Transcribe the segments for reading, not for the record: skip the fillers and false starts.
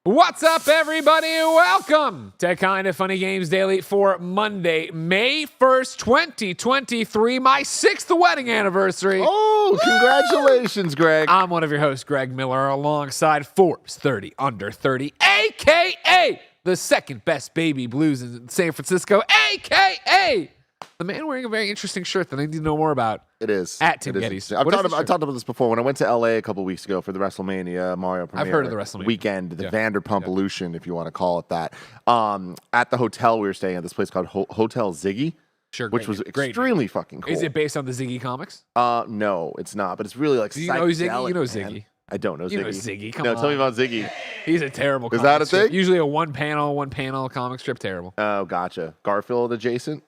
What's up, everybody? Welcome to Kinda Funny Games Daily for Monday, May 1st, 2023, my 6th wedding anniversary. Oh, congratulations, Greg. I'm one of your hosts, Greg Miller, alongside Forbes 30 Under 30, a.k.a. the second best baby blues in San Francisco, a.k.a. the man wearing a very interesting shirt that I need to know more about. It is. At Tim Geddes. I talked about this before. When I went to LA a couple weeks ago for the WrestleMania Mario premiere. I've heard of the WrestleMania weekend, the Vanderpump-olution, if you want to call it that. At the hotel we were staying at, this place called Hotel Ziggy, which was extremely fucking cool. Is it based on the Ziggy comics? No, it's not. But it's really like you know Ziggy? You know Ziggy. Man. I don't know Ziggy. You know Ziggy. Come on. Tell me about Ziggy. He's a terrible comic Is that a strip. thing? Usually a one panel comic strip. Terrible. Oh, gotcha. Garfield adjacent?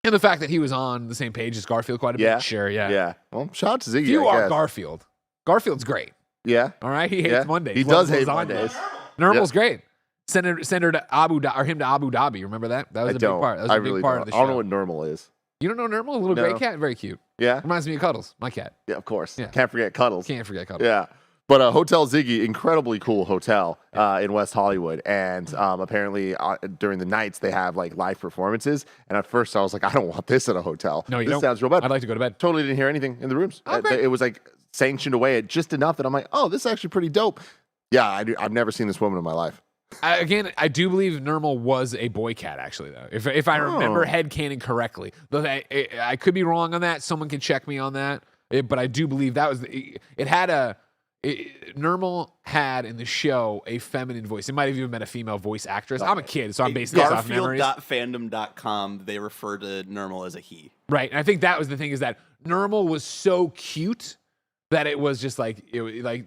And the fact that he was on the same page as Garfield quite a bit. Sure, yeah. Yeah. Well, shout out to Ziggy, You I are guess. Garfield. Garfield's great. Yeah. All right? He hates Mondays. He does hate Mondays. Nermal's great. Send her to Abu Dhabi. Remember that? That was a big part. That was a big part of the show. I don't know what normal is. You don't know Nermal? A little gray cat? Very cute. Yeah. Reminds me of Cuddles, my cat. Yeah, of course. Yeah. Can't forget Cuddles. Can't forget Cuddles. Yeah. But Hotel Ziggy, incredibly cool hotel in West Hollywood. And apparently during the nights, they have like live performances. And at first I was like, I don't want this at a hotel. No, you this don't. Sounds real bad. I'd like to go to bed. Totally didn't hear anything in the rooms. Oh, great. It was like sanctioned away at just enough that I'm like, oh, this is actually pretty dope. Yeah, I've never seen this woman in my life. I do believe Nermal was a boy cat, actually, though. If I remember headcanon correctly. I could be wrong on that. Someone can check me on that. But I do believe that was... Nermal had in the show a feminine voice. It might have even been a female voice actress. I'm a kid, so I'm basing this off memories. Garfield.fandom.com, they refer to Nermal as a he. Right, and I think that was the thing, is that Nermal was so cute that it was just like, it was I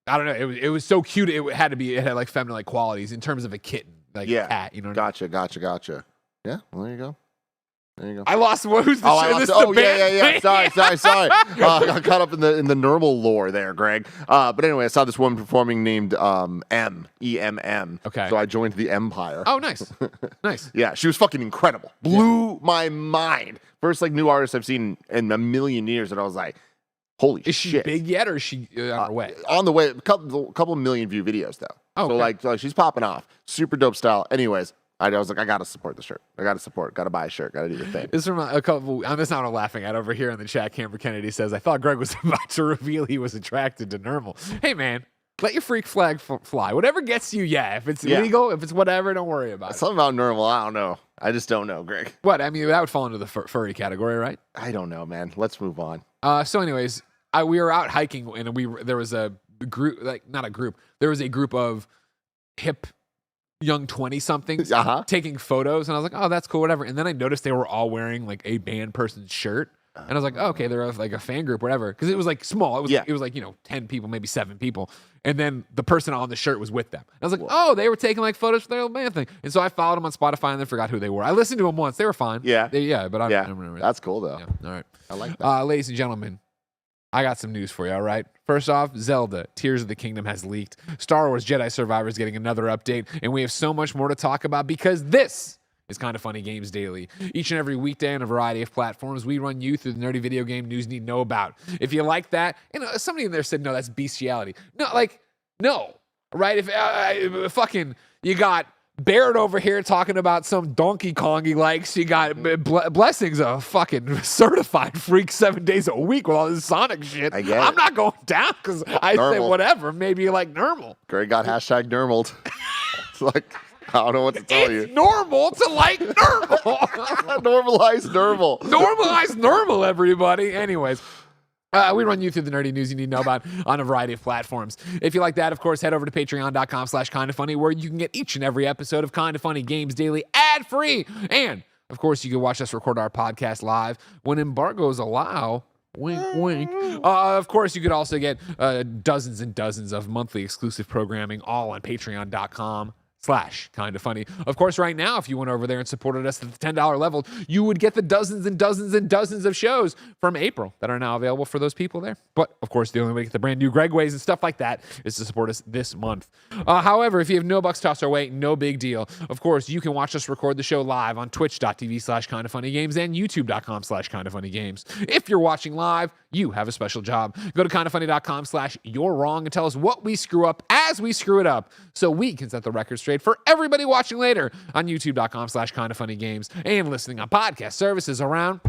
don't know, it was so cute, it had like feminine like qualities in terms of a kitten, like a cat, you know what I mean? Gotcha. Yeah, well, there you go. I lost. Who's the I lost. Yeah. Sorry. I got caught up in the Nermal lore there, Greg. But anyway, I saw this woman performing named EMM. Okay. So I joined the Empire. Oh, nice. Nice. Yeah, she was fucking incredible. Blew my mind. First like new artist I've seen in a million years, and I was like, holy shit. Is she big yet, or is she on her way? On the way. A couple million view videos though. Oh, okay. So like she's popping off. Super dope style. Anyways. I was like, I gotta support the shirt. Gotta buy a shirt. Gotta do the thing. This is from a couple. That's not what I'm laughing at over here in the chat. Camber Kennedy says, "I thought Greg was about to reveal he was attracted to Nermal." Hey man, let your freak flag fly. Whatever gets you, If it's illegal, if it's whatever, don't worry about it. Something about Nermal, I don't know. I just don't know, Greg. What? I mean, that would fall into the furry category, right? I don't know, man. Let's move on. So, anyways, we were out hiking, and there was a group, there was a group of hip young 20-somethings taking photos, and I was like, oh, that's cool, whatever. And then I noticed they were all wearing like a band person's shirt, and I was like, oh, okay, they're like a fan group, whatever, because it was like small. It was like 10 people, maybe 7 people, and then the person on the shirt was with them. And I was like, oh, they were taking like photos for their little band thing, and so I followed them on Spotify, and then forgot who they were. I listened to them once; they were fine. But I don't remember. That's cool though. Yeah. All right, I like that. Ladies and gentlemen, I got some news for you, all right? First off, Zelda, Tears of the Kingdom has leaked. Star Wars Jedi Survivor is getting another update, and we have so much more to talk about because this is Kinda Funny Games Daily. Each and every weekday on a variety of platforms, we run you through the nerdy video game news you need to know about. If you like that, somebody in there said, no, that's bestiality. No, right? If fucking, you got Barrett over here talking about some Donkey Kong he likes. You got Blessing's a fucking certified freak 7 days a week with all this Sonic shit. I get it. I'm not going down because I say whatever. Maybe you like Nermal. Greg got #Nermaled. It's like, I don't know what to tell you. It's normal to like Nermal. Normalize Nermal. Normalize Nermal, everybody. Anyways. We run you through the nerdy news you need to know about on a variety of platforms. If you like that, of course, head over to patreon.com/kindafunny, where you can get each and every episode of Kinda Funny Games Daily ad-free. And, of course, you can watch us record our podcast live when embargoes allow. Wink, wink. Of course, you could also get dozens and dozens of monthly exclusive programming, all on patreon.com/ patreon.com/kindafunny. Of course, right now, if you went over there and supported us at the $10 level, you would get the dozens and dozens and dozens of shows from April that are now available for those people there. But, of course, the only way to get the brand new Greg Ways and stuff like that is to support us this month. However, if you have no bucks tossed our way, no big deal. Of course, you can watch us record the show live on twitch.tv/kindafunnygames and youtube.com/kindafunnygames. If you're watching live, you have a special job. Go to kindafunny.com/you're wrong and tell us what we screw up as we screw it up so we can set the record straight for everybody watching later on youtube.com/kindafunnygames and listening on podcast services around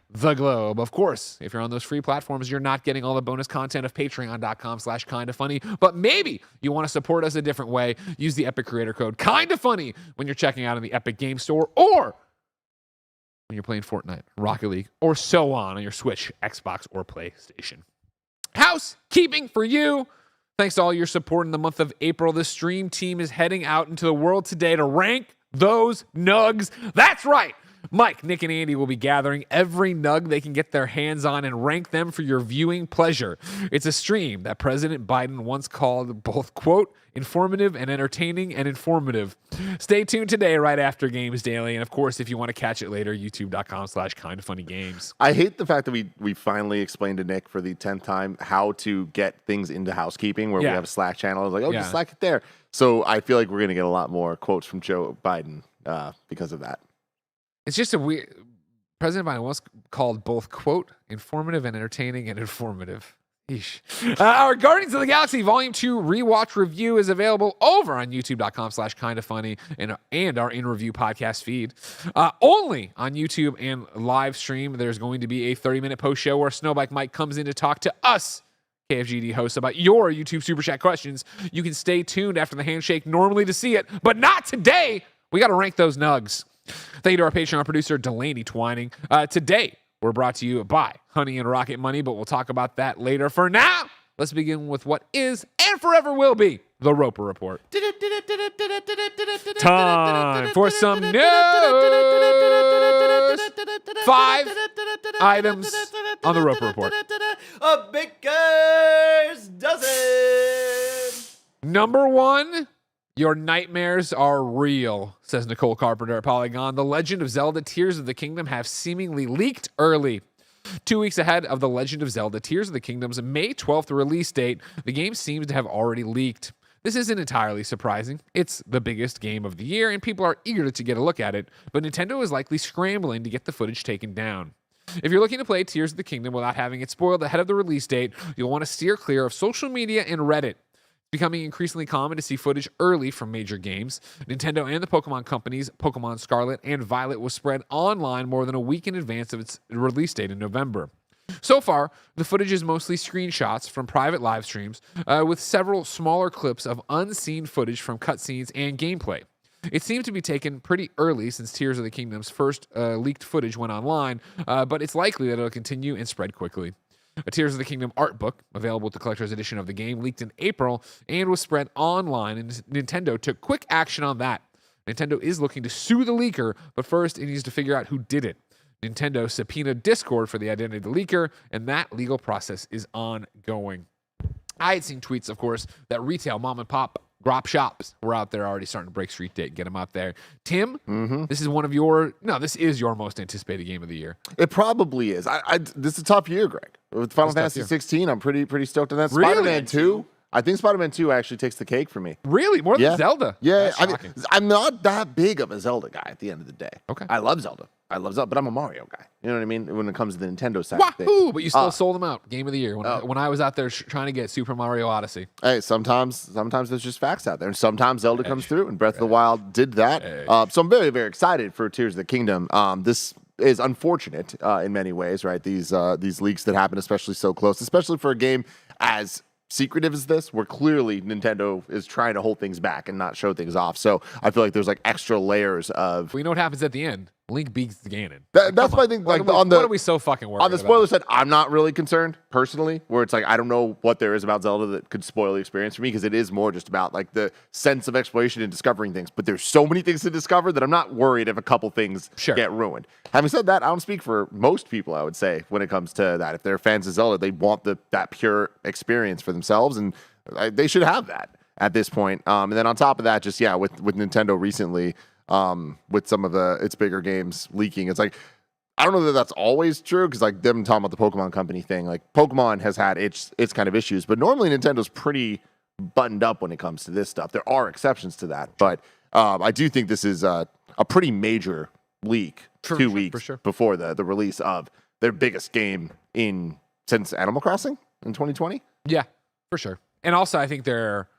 the globe. Of course, if you're on those free platforms, you're not getting all the bonus content of patreon.com/kindafunny, but maybe you want to support us a different way. Use the Epic creator code kindafunny when you're checking out in the Epic Game Store or when you're playing Fortnite, Rocket League, or so on your Switch, Xbox, or PlayStation. Housekeeping for you. Thanks to all your support in the month of April. The stream team is heading out into the world today to rank those nugs. That's right. Mike, Nick, and Andy will be gathering every nug they can get their hands on and rank them for your viewing pleasure. It's a stream that President Biden once called both, quote, informative and entertaining and informative. Stay tuned today right after Games Daily. And, of course, if you want to catch it later, youtube.com/kindafunnygames. I hate the fact that we finally explained to Nick for the 10th time how to get things into housekeeping where we have a Slack channel. I was like, just Slack it there. So I feel like we're going to get a lot more quotes from Joe Biden because of that. It's just a weird. President Biden once called both, quote, informative and entertaining and informative. Yeesh. Our Guardians of the Galaxy Volume 2 rewatch review is available over on youtube.com/kindafunny and our in-review podcast feed. Only on YouTube and live stream, there's going to be a 30-minute post show where Snowbike Mike comes in to talk to us, KFGD hosts, about your YouTube Super Chat questions. You can stay tuned after the handshake normally to see it, but not today. We got to rank those nugs. Thank you to our Patreon producer, Delaney Twining. Today, we're brought to you by Honey and Rocket Money, but we'll talk about that later. For now, let's begin with what is and forever will be the Roper Report. Time for some news. 5 items on the Roper Report. A baker's dozen. Number 1. Your nightmares are real, says Nicole Carpenter at Polygon. The Legend of Zelda Tears of the Kingdom have seemingly leaked early. 2 weeks ahead of The Legend of Zelda Tears of the Kingdom's May 12th release date, the game seems to have already leaked. This isn't entirely surprising. It's the biggest game of the year, and people are eager to get a look at it, but Nintendo is likely scrambling to get the footage taken down. If you're looking to play Tears of the Kingdom without having it spoiled ahead of the release date, you'll want to steer clear of social media and Reddit. Becoming increasingly common to see footage early from major games. Nintendo and the Pokemon companies, Pokemon Scarlet and Violet, was spread online more than a week in advance of its release date in November. So far, the footage is mostly screenshots from private live streams, with several smaller clips of unseen footage from cutscenes and gameplay. It seemed to be taken pretty early since Tears of the Kingdom's first leaked footage went online, but it's likely that it'll continue and spread quickly. A Tears of the Kingdom art book, available with the collector's edition of the game, leaked in April and was spread online, and Nintendo took quick action on that. Nintendo is looking to sue the leaker, but first it needs to figure out who did it. Nintendo subpoenaed Discord for the identity of the leaker, and that legal process is ongoing. I had seen tweets, of course, that retail mom and pop grop shops were out there already starting to break street date, get them out there. Tim, this is this is your most anticipated game of the year. It probably is. This is a tough year, Greg. With Final Fantasy 16, I'm pretty stoked on that. Really? Spider-Man 2. I think Spider-Man 2 actually takes the cake for me. Really? More than Zelda? Yeah. I'm not that big of a Zelda guy at the end of the day. Okay. I love Zelda, but I'm a Mario guy. You know what I mean? When it comes to the Nintendo side of things. Wahoo! But you still sold them out. Game of the year. When I was out there trying to get Super Mario Odyssey. Hey, sometimes there's just facts out there. And sometimes Zelda comes through, and Breath of the Wild did that. So I'm very, very excited for Tears of the Kingdom. This is unfortunate in many ways, right? These leaks that happen, especially so close, especially for a game as secretive as this, where clearly Nintendo is trying to hold things back and not show things off. So I feel like there's like extra layers of. We know what happens at the end. Link beats Ganon. That's my thing. Like what are we so fucking worried on the spoiler side, I'm not really concerned personally. Where it's like I don't know what there is about Zelda that could spoil the experience for me, because it is more just about like the sense of exploration and discovering things. But there's so many things to discover that I'm not worried if a couple things get ruined. Having said that, I don't speak for most people. I would say when it comes to that, if they're fans of Zelda, they want that pure experience for themselves, and they should have that. at this point. And then on top of that, just with Nintendo recently, with some of its bigger games leaking, it's like I don't know that that's always true because like them talking about the Pokemon Company thing, like Pokemon has had its kind of issues, but normally Nintendo's pretty buttoned up when it comes to this stuff. There are exceptions to that, but I do think this is a pretty major leak 2 weeks before the release of their biggest game since Animal Crossing in 2020. Yeah, for sure. And also, I think they're,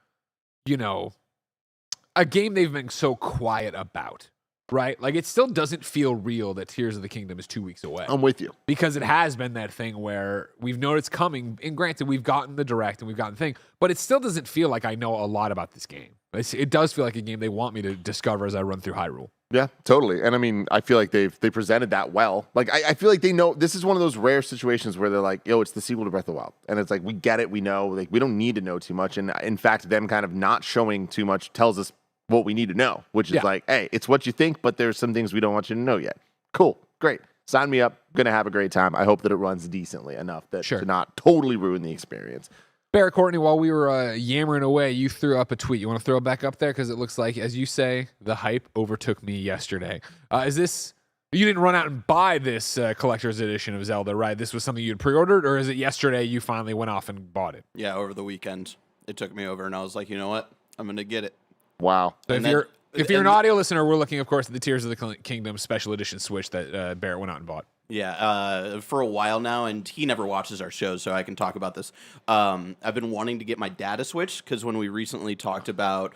a game they've been so quiet about, right? Like, it still doesn't feel real that Tears of the Kingdom is 2 weeks away. I'm with you. Because it has been that thing where we've known it's coming, and granted, we've gotten the Direct and we've gotten the thing, but it still doesn't feel like I know a lot about this game. It does feel like a game they want me to discover as I run through Hyrule. Yeah, totally. And I mean, I feel like they presented that well. Like, I feel like they know this is one of those rare situations where they're like, yo, it's the sequel to Breath of the Wild. And it's like, we get it, we know, like, we don't need to know too much. And in fact, them kind of not showing too much tells us what we need to know, which is like, hey, it's what you think, but there's some things we don't want you to know yet. Cool, great. Sign me up. Gonna have a great time. I hope that it runs decently enough to not totally ruin the experience. Barrett Courtney, while we were yammering away, you threw up a tweet. You want to throw it back up there? Because it looks like, as you say, the hype overtook me yesterday. Is this... You didn't run out and buy this collector's edition of Zelda, right? This was something you'd pre-ordered, or is it yesterday you finally went off and bought it? Yeah, over the weekend. It took me over, and I was like, you know what? I'm going to get it. Wow. So if you're an audio listener, we're looking, of course, at the Tears of the Kingdom special edition Switch that Barrett went out and bought. Yeah, for a while now, and he never watches our shows, so I can talk about this. I've been wanting to get my dad a Switch, because when we recently talked about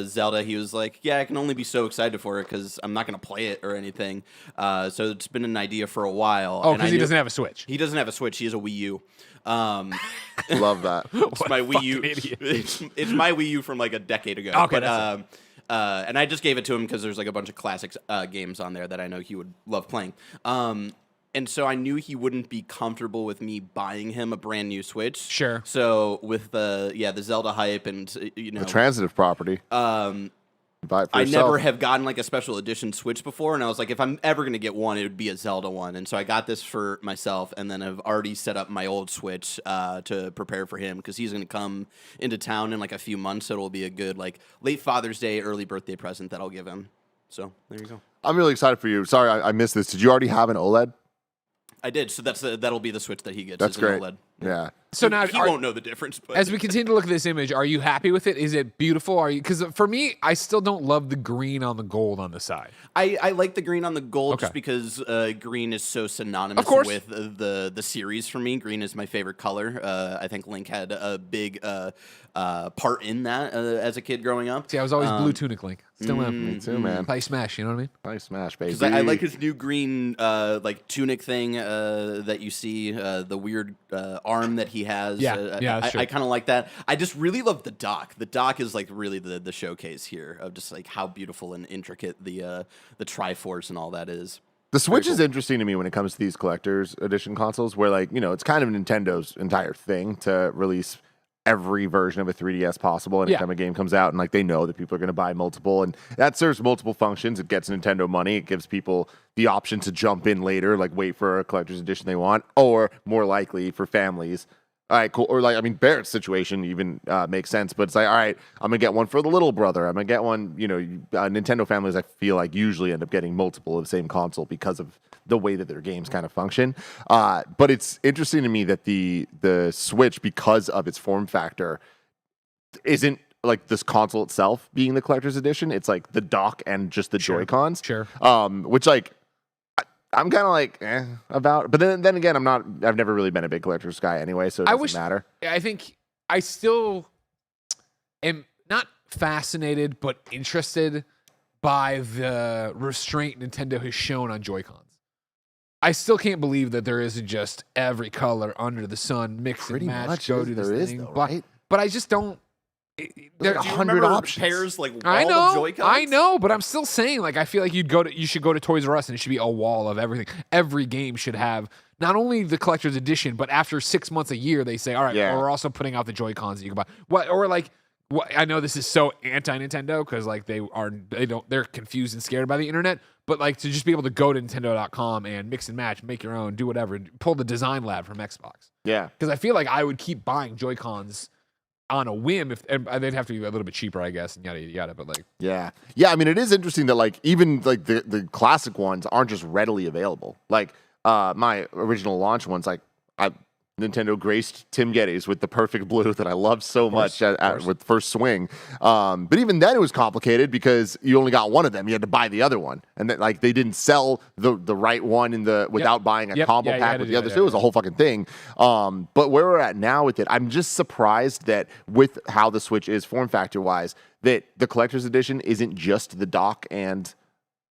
Zelda, he was like, yeah, I can only be so excited for it, because I'm not going to play it or anything. So it's been an idea for a while. Oh, because he doesn't have a Switch. He doesn't have a Switch. He has a Wii U. Love that. It's my Wii U. It's my Wii U from like a decade ago. Okay, but, and I just gave it to him because there's like a bunch of classic games on there that I know he would love playing. And so I knew he wouldn't be comfortable with me buying him a brand new Switch. Sure. So with the Zelda hype and the transitive property. Buy it for I yourself. never have gotten like a special edition Switch before, and I was like, if I'm ever gonna get one, it would be a Zelda one. And so I got this for myself, and then I've already set up my old Switch to prepare for him because he's gonna come into town in like a few months. So it'll be a good like late Father's Day, early birthday present that I'll give him. So there you go. I'm really excited for you. Sorry, I missed this. Did you already have an OLED? I did. So that'll be the Switch that he gets. That's great. OLED. Yeah. So now he won't know the difference. But as we continue to look at this image, are you happy with it? Is it beautiful? Are you? Because for me, I still don't love the green on the gold on the side. I like the green on the gold just because green is so synonymous with the series for me. Green is my favorite color. I think Link had a big part in that as a kid growing up. See, I was always blue tunic Link. Still am. Me too, man. Play Smash, you know what I mean? Play Smash, baby. Because I like his new green like tunic thing that you see, the weird arm that he has. I kind of like that. I just really love the dock. The dock is like really the showcase here of just like how beautiful and intricate the Triforce and all that is. The Switch is interesting to me when it comes to these collector's edition consoles, where like it's kind of Nintendo's entire thing to release every version of a 3DS possible anytime a game comes out, and like they know that people are going to buy multiple, and that serves multiple functions. It gets Nintendo money. It gives people the option to jump in later, like wait for a collector's edition they want, or more likely for families. All right, cool. Or like, I mean, Barrett's situation even makes sense, but it's like, all right, I'm going to get one for the little brother. I'm going to get one, Nintendo families, I feel like usually end up getting multiple of the same console because of the way that their games kind of function. But it's interesting to me that the Switch, because of its form factor, isn't like this console itself being the collector's edition. It's like the dock and just the Joy-Cons. Sure. Which like, I'm kind of like about, but then again, I've never really been a big collector's guy anyway, so it doesn't matter. I think I still am not fascinated, but interested by the restraint Nintendo has shown on Joy-Cons. I still can't believe that there isn't just every color under the sun, mix and match, go do this thing. Though, right? But I just don't. There are 100 options. Pairs like wall I know, of Joy-Cons? I know, but I'm still saying, like, I feel like you should go to Toys R Us and it should be a wall of everything. Every game should have not only the collector's edition, but after 6 months, a year, they say, all right, well, we're also putting out the Joy-Cons that you can buy. What or like, what? I know this is so anti-Nintendo because like they're confused and scared by the internet, but like to just be able to go to Nintendo.com and mix and match, make your own, do whatever, pull the design lab from Xbox. Yeah, because I feel like I would keep buying Joy-Cons on a whim, and they'd have to be a little bit cheaper, I guess, and yada yada yada. But like, Yeah. I mean, it is interesting that like even like the classic ones aren't just readily available. Like my original launch ones, like Nintendo graced Tim Geddes with the perfect blue that I loved so much with First Swing. But even then, it was complicated because you only got one of them. You had to buy the other one, and then like they didn't sell the right one without buying a combo pack with the other. So it was a whole fucking thing. But where we're at now with it, I'm just surprised that with how the Switch is form factor wise, that the collector's edition isn't just the dock and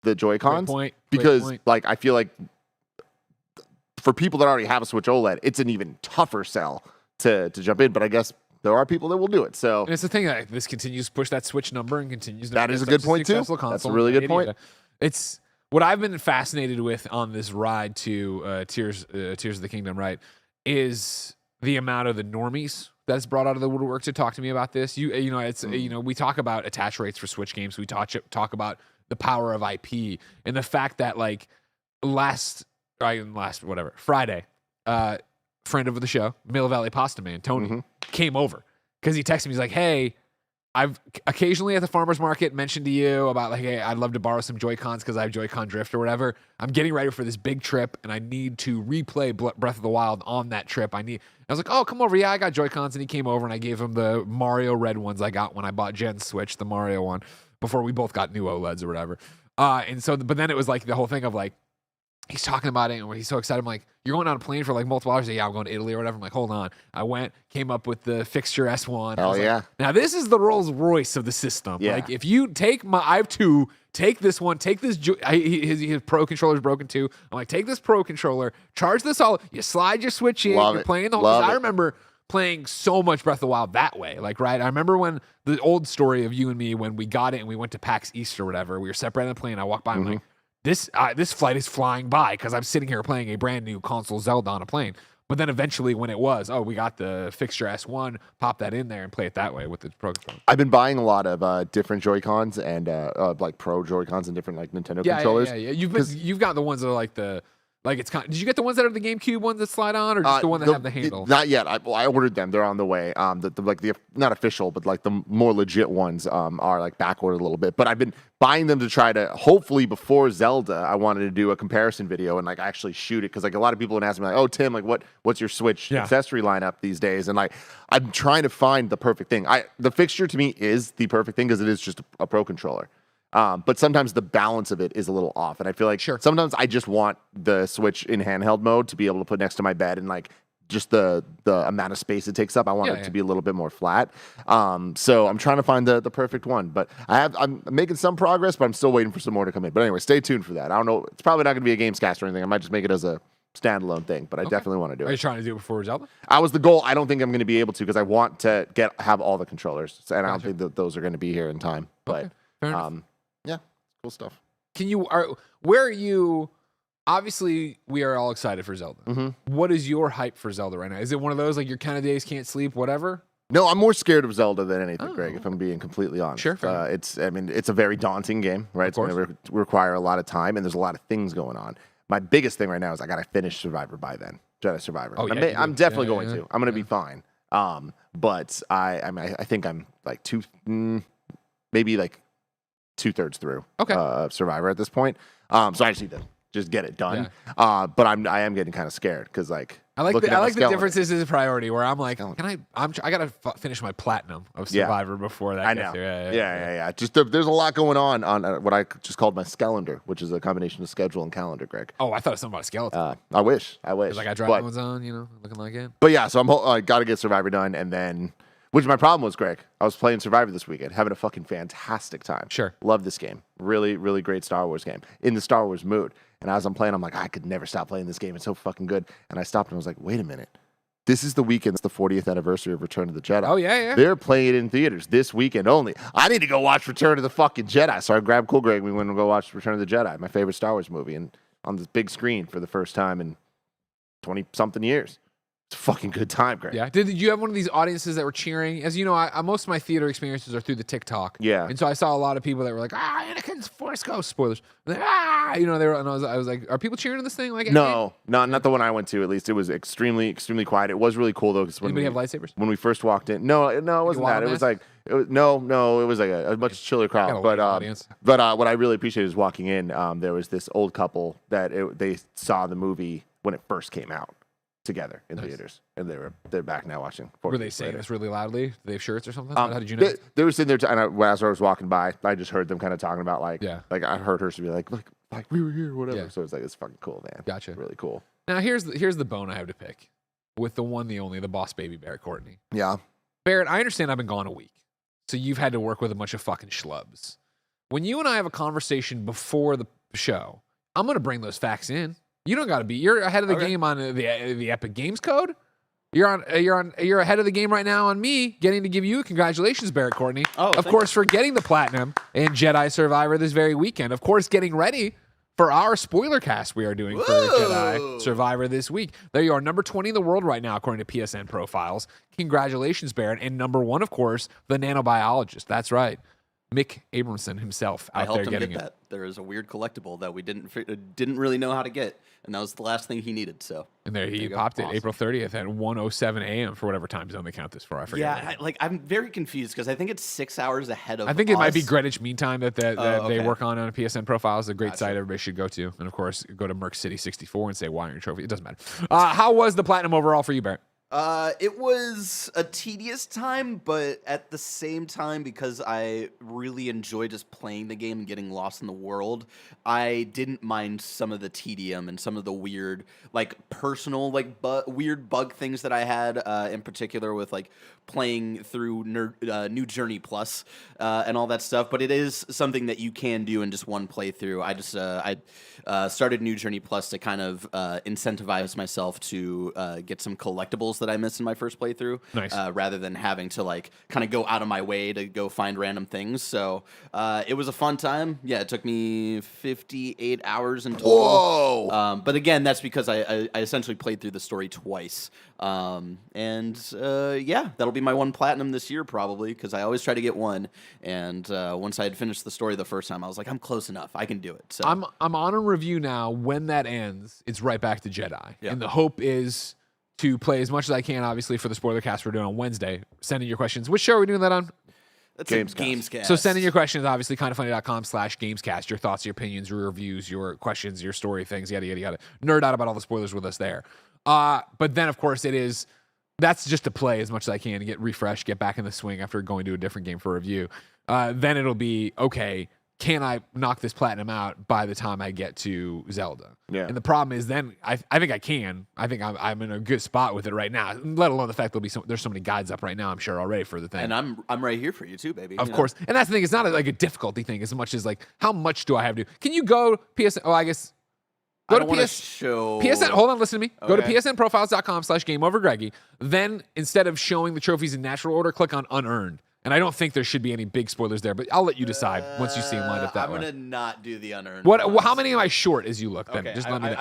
the Joy-Cons. Because like I feel like for people that already have a Switch OLED, it's an even tougher sell to jump in. But I guess there are people that will do it. So and it's the thing that this continues to push that Switch number and continues. That is a good point too. That's a really good point. It's what I've been fascinated with on this ride to Tears of the Kingdom. Right, is the amount of the normies that's brought out of the woodwork to talk to me about this. You know, it's we talk about attach rates for Switch games. We talk about the power of IP and the fact that like last Friday, friend of the show, Mill Valley Pasta Man, Tony, came over because he texted me. He's like, hey, I've occasionally at the farmer's market mentioned to you about like, hey, I'd love to borrow some Joy-Cons because I have Joy-Con drift or whatever. I'm getting ready for this big trip and I need to replay Breath of the Wild on that trip. I was like, oh, come over. Yeah, I got Joy-Cons. And he came over and I gave him the Mario red ones I got when I bought Jen's Switch, the Mario one, before we both got new OLEDs or whatever. But then it was like the whole thing of like, he's talking about it and he's so excited. I'm like, you're going on a plane for like multiple hours? Yeah, I'm going to Italy or whatever. I'm like, hold on. I went, came up with the fixture S1. Hell yeah. Like, now this is the Rolls Royce of the system. Yeah. Like if you take I have two, take this one, take this, his Pro controller's broken too. I'm like, take this Pro controller, charge this all, you slide your Switch in, you're playing the whole, I remember playing so much Breath of the Wild that way. Like, right. I remember when the old story of you and me, when we got it and we went to PAX East or whatever, we were separated on the plane. I walked by, I'm like, this flight is flying by because I'm sitting here playing a brand new console Zelda on a plane. But then eventually when it was, we got the fixture S1, pop that in there and play it that way with the Pro controller. I've been buying a lot of different Joy-Cons and like Pro Joy-Cons and different like Nintendo controllers. Yeah. You've got the ones that are like did you get the ones that are the GameCube ones that slide on, or just the one that have the handle? Not yet. I ordered them. They're on the way. The not official, but like the more legit ones are like backordered a little bit. But I've been buying them to try to hopefully before Zelda. I wanted to do a comparison video and like actually shoot it because like a lot of people would ask me like, oh Tim, like what's your Switch accessory lineup these days? And like I'm trying to find the perfect thing. The fixture to me is the perfect thing because it is just a Pro controller. But sometimes the balance of it is a little off. And I feel like sometimes I just want the Switch in handheld mode to be able to put next to my bed and like just the amount of space it takes up. I want it to be a little bit more flat. So I'm trying to find the perfect one. But I'm making some progress, but I'm still waiting for some more to come in. But anyway, stay tuned for that. I don't know. It's probably not going to be a Gamescast or anything. I might just make it as a standalone thing, but I definitely want to do it. Are you trying to do it before Zelda? I was the goal. I don't think I'm going to be able to because I want to have all the controllers. And I don't think that those are going to be here in time. But fair enough. Yeah, cool stuff. Where are you? Obviously, we are all excited for Zelda. What is your hype for Zelda right now? Is it one of those like your kind of days can't sleep, whatever? No, I'm more scared of Zelda than anything, Greg, if I'm being completely honest. Sure. It's a very daunting game, right? It's going to require a lot of time, and there's a lot of things going on. My biggest thing right now is I got to finish Survivor by then, Jedi Survivor. I'm definitely going to. I'm going to be fine. But I think I'm like maybe like 2/3 through Survivor at this point. So I just need to just get it done. But I am getting kind of scared because like I like the differences as a priority where I'm like, I gotta finish my platinum of Survivor before that. I know. Yeah. Just there's a lot going on what I just called my Skelender, which is a combination of schedule and calendar, Greg. Oh, I thought it was something about a skeleton. I wish. Like I drive ones on, looking like it. But yeah, so I got to get Survivor done, and then. Which my problem was, Greg. I was playing Survivor this weekend, having a fucking fantastic time. Sure. Love this game. Really, really great Star Wars game. In the Star Wars mood. And as I'm playing, I'm like, I could never stop playing this game. It's so fucking good. And I stopped and I was like, wait a minute. This is the weekend. It's the 40th anniversary of Return of the Jedi. Oh, yeah. They're playing it in theaters this weekend only. I need to go watch Return of the fucking Jedi. So I grabbed Cool Greg. We went and go watch Return of the Jedi, my favorite Star Wars movie, and on this big screen for the first time in 20-something years. It's a fucking good time, Greg. Yeah. Did you have one of these audiences that were cheering? As you know, most of my theater experiences are through the TikTok. Yeah. And so I saw a lot of people that were like, Anakin's Force Ghost. Spoilers. Like, they were, and I was like, are people cheering in this thing? Like, No, not the one I went to. At least it was extremely quiet. It was really cool though, because Anybody have lightsabers? when we first walked in, no, it wasn't that. It was like it was like a much chiller crowd. But audience. what I really appreciated is walking in. There was this old couple that they saw the movie when it first came out together in theaters, and they're back now watching. Were they saying this really loudly? Do they have shirts or something? How did you know? They were sitting there, and as I was walking by, I just heard them kind of talking about like I heard her be like we were here, whatever. Yeah. So it's like it's fucking cool, man. Gotcha. Really cool. Now here's the bone I have to pick with the one, the only, the boss baby Barrett Courtney. Yeah. Barrett, I understand I've been gone a week, so you've had to work with a bunch of fucking schlubs. When you and I have a conversation before the show, I'm gonna bring those facts in. You don't got to be. You're ahead of the game on the Epic Games code. You're ahead of the game right now on me getting to give you congratulations, Barrett Courtney. Of course, for getting the platinum in Jedi Survivor this very weekend. Of course, getting ready for our spoiler cast we are doing for Jedi Survivor this week. There you are, number 20 in the world right now, according to PSN profiles. Congratulations, Barrett. And number 1, of course, the nanobiologist. That's right. Mick Abramson himself out there getting it. That. There is a weird collectible that we didn't really know how to get, and that was the last thing he needed. So, and there he popped it, April 30th at 1:07 a.m. for whatever time zone they count this for. I forget. Yeah, I'm very confused because I think it's 6 hours ahead of. I think it might be Greenwich Mean Time that they work on a PSN profile. It's a great site everybody should go to, and of course go to Merc City 64 and say why on your trophy. It doesn't matter. How was the platinum overall for you, Barrett? It was a tedious time, but at the same time, because I really enjoy just playing the game and getting lost in the world, I didn't mind some of the tedium and some of the weird, like personal, like weird bug things that I had, in particular with like playing through New Journey Plus and all that stuff. But it is something that you can do in just one playthrough. I just I started New Journey Plus to kind of incentivize myself to get some collectibles that I missed in my first playthrough, rather than having to like kind of go out of my way to go find random things. So it was a fun time. Yeah, it took me 58 hours in total. Whoa! But again, that's because I essentially played through the story twice. Yeah, that'll be my one platinum this year probably, because I always try to get one. And once I had finished the story the first time, I was like, I'm close enough. I can do it. So I'm on a review now. When that ends, it's right back to Jedi. Yeah. And the hope is to play as much as I can, obviously, for the spoiler cast we're doing on Wednesday. Send in your questions. Which show are we doing that on? That's Gamescast. So send in your questions, obviously, kindoffunny.com/Gamescast. Your thoughts, your opinions, your reviews, your questions, your story things, yada, yada, yada. Nerd out about all the spoilers with us there. But then, of course, that's just to play as much as I can to get refreshed, get back in the swing after going to a different game for review. Then it'll be, okay, can I knock this platinum out by the time I get to Zelda? Yeah. And the problem is then I think I can. I think I'm in a good spot with it right now, let alone the fact there's so many guides up right now, I'm sure, already for the thing. And I'm right here for you too, baby. Of course. And that's the thing. It's not like a difficulty thing as much as like, how much do I have to do? Can you go PSN? Oh, I guess... Go to PSN. Hold on, listen to me. Okay. Go to psnprofiles.com/GameOverGreggy. Then, instead of showing the trophies in natural order, click on unearned. And I don't think there should be any big spoilers there, but I'll let you decide once you see them lined up that way. I'm gonna not do the unearned. How many am I short as you look? Then okay, just let me know.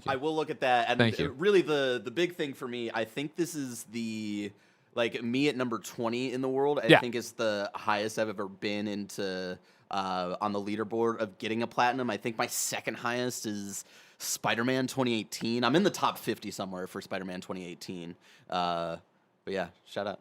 I will look at that. And Thank you. Really, the big thing for me, I think this is me at number 20 in the world. I think it's the highest I've ever been into on the leaderboard of getting a platinum. I think my second highest is Spider-Man 2018. I'm in the top 50 somewhere for Spider-Man 2018. But yeah, shout out.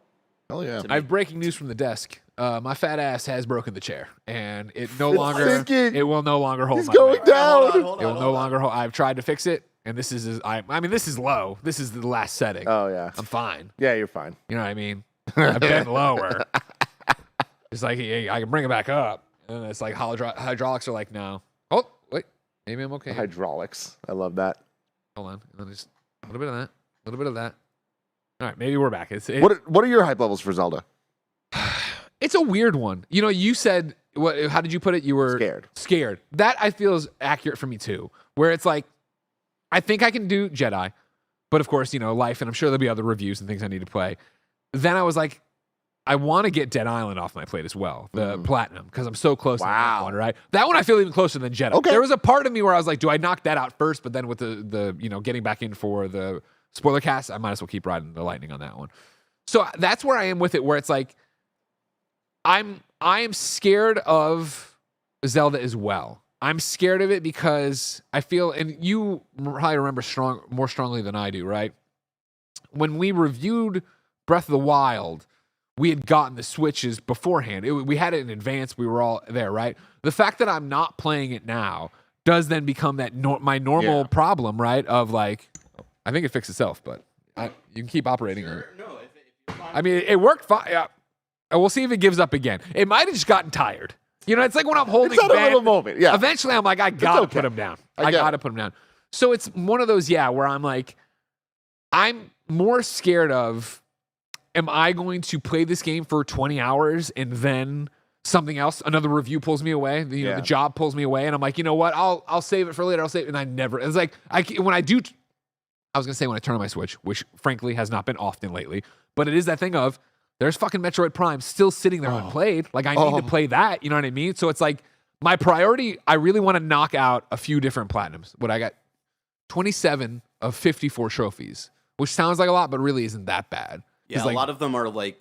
Oh yeah! I have breaking news from the desk. My fat ass has broken the chair, and it will no longer hold. It's going down. It will no longer hold. I've tried to fix it, and this is this is low. This is the last setting. Oh yeah, I'm fine. Yeah, you're fine. You know what I mean? I've been lower. It's like I can bring it back up, and it's like hydraulics are like no. Oh wait, maybe I'm okay. Hydraulics. I love that. Hold on, and then just a little bit of that, a little bit of that. All right, maybe we're back. What are your hype levels for Zelda? It's a weird one. You know, you said, how did you put it? You were scared. That I feel is accurate for me too, where it's like, I think I can do Jedi, but of course, life, and I'm sure there'll be other reviews and things I need to play. Then I was like, I want to get Dead Island off my plate as well, the platinum, because I'm so close to that one, right? That one I feel even closer than Jedi. Okay. There was a part of me where I was like, do I knock that out first? But then with the getting back in for the spoiler cast, I might as well keep riding the lightning on that one. So that's where I am with it, where it's like I am scared of Zelda as well. I'm scared of it because I feel, and you probably remember more strongly than I do, right? When we reviewed Breath of the Wild, we had gotten the Switches beforehand. We had it in advance. We were all there, right? The fact that I'm not playing it now does then become that my normal problem, right? Of like, I think it fixed itself, but you can keep operating on it. No, if I mean, it worked fine. Yeah. We'll see if it gives up again. It might have just gotten tired. You know, it's like when I'm holding It's at a little moment. Yeah. Eventually, I'm like, I gotta put him down. I gotta put him down. So it's one of those, where I'm like, I'm more scared of, am I going to play this game for 20 hours and then something else, another review pulls me away, the job pulls me away, and I'm like, you know what, I'll save it for later. I'll save it, and I never. It's like when I was gonna say when I turn on my Switch, which frankly has not been often lately, but it is that thing of there's fucking Metroid Prime still sitting there unplayed. Like I need to play that. You know what I mean? So it's like my priority. I really want to knock out a few different platinums. What I got, 27 of 54 trophies, which sounds like a lot, but really isn't that bad. Yeah, like, a lot of them are like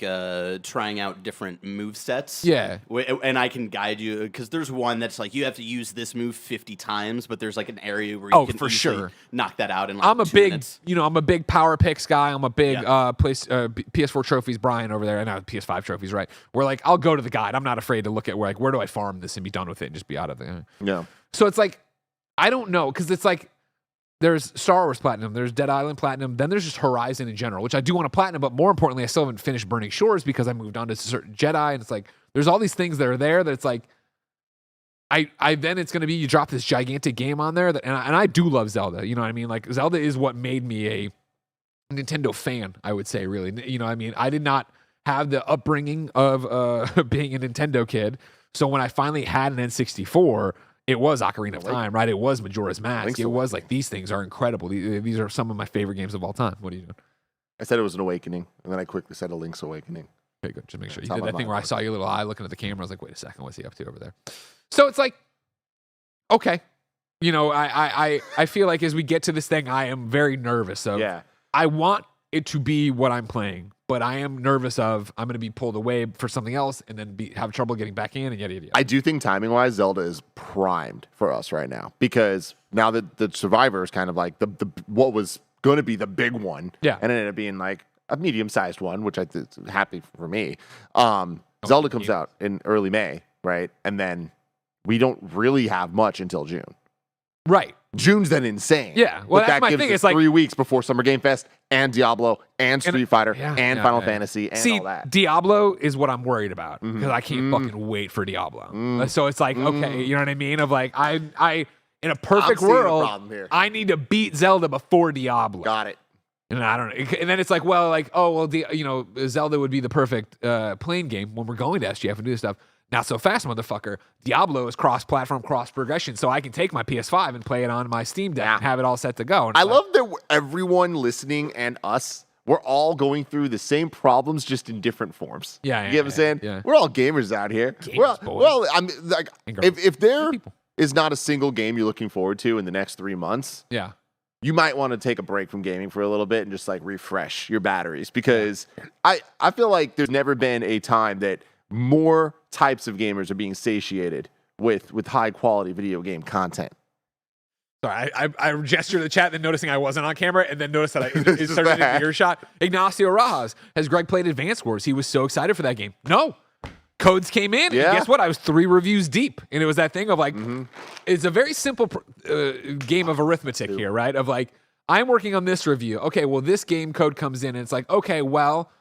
trying out different move sets. Yeah. And I can guide you because there's one that's like you have to use this move 50 times, but there's like an area where you can for easily sure knock that out in like I'm a 2 big, minutes. I'm a big power picks guy. I'm a big PS4 trophies Brian over there, and now PS5 trophies, right? Where like I'll go to the guide. I'm not afraid to look at where do I farm this and be done with it and just be out of there. Yeah. So it's like I don't know because it's like there's Star Wars Platinum, there's Dead Island Platinum, then there's just Horizon in general, which I do want to platinum, but more importantly, I still haven't finished Burning Shores because I moved on to certain Jedi, and it's like there's all these things that are there that it's like I then it's going to be you drop this gigantic game on there that, and I do love Zelda, you know what I mean? Like Zelda is what made me a Nintendo fan, I would say, really. You know what I mean? I did not have the upbringing of being a Nintendo kid, so when I finally had an N64, it was Ocarina of Time, right? It was Majora's Mask. It was like, these things are incredible. These are some of my favorite games of all time. What are you doing? I said it was an awakening, and then I quickly said a Link's Awakening. Okay, good. Just make sure. You That's did how that my thing mind where I works. saw your little eye looking at the camera. I was like, wait a second, what's he up to over there? So it's like, okay. You know, I feel like as we get to this thing, I am very nervous of. Yeah. I want it to be what I'm playing, but I am nervous of I'm going to be pulled away for something else and then have trouble getting back in and yada, yada, yada. I do think timing-wise, Zelda is primed for us right now because now that the Survivor is kind of like the what was going to be the big one, and it ended up being like a medium-sized one, which I think is happy for me. Zelda comes out in early May, right? And then we don't really have much until June. Right. June's then insane. Yeah, well, but that's that my gives thing. us It's like 3 weeks before Summer Game Fest and Diablo and Street Fighter and Final Fantasy and all that. Diablo is what I'm worried about because I can't fucking wait for Diablo. So it's like, okay, you know what I mean? Of like, I in a perfect seeing a world, problem here. I need to beat Zelda before Diablo. Got it. And I don't know. And then it's like, well, like, oh, well, Zelda would be the perfect playing game when we're going to SGF and do this stuff. Not so fast, motherfucker. Diablo is cross-platform, cross-progression, so I can take my PS5 and play it on my Steam Deck and have it all set to go. And I love that everyone listening and us, we're all going through the same problems, just in different forms. Yeah, you get what I'm saying? yeah. We're all gamers out here. Gamers, boys. Well, I'm like, And girls. if there And people. is not a single game you're looking forward to in the next 3 months, yeah. you might want to take a break from gaming for a little bit and just like refresh your batteries because I feel like there's never been a time that more types of gamers are being satiated with high quality video game content. Sorry, I gestured to the chat, then noticing I wasn't on camera, and then noticed that it started in earshot. Ignacio Rajas, has Greg played Advance Wars? He was so excited for that game. No. Codes came in, and guess what? I was 3 reviews deep. And it was that thing of like, it's a very simple game of arithmetic here, right? Of like, I'm working on this review. Okay, well, this game code comes in, and it's like, okay, well,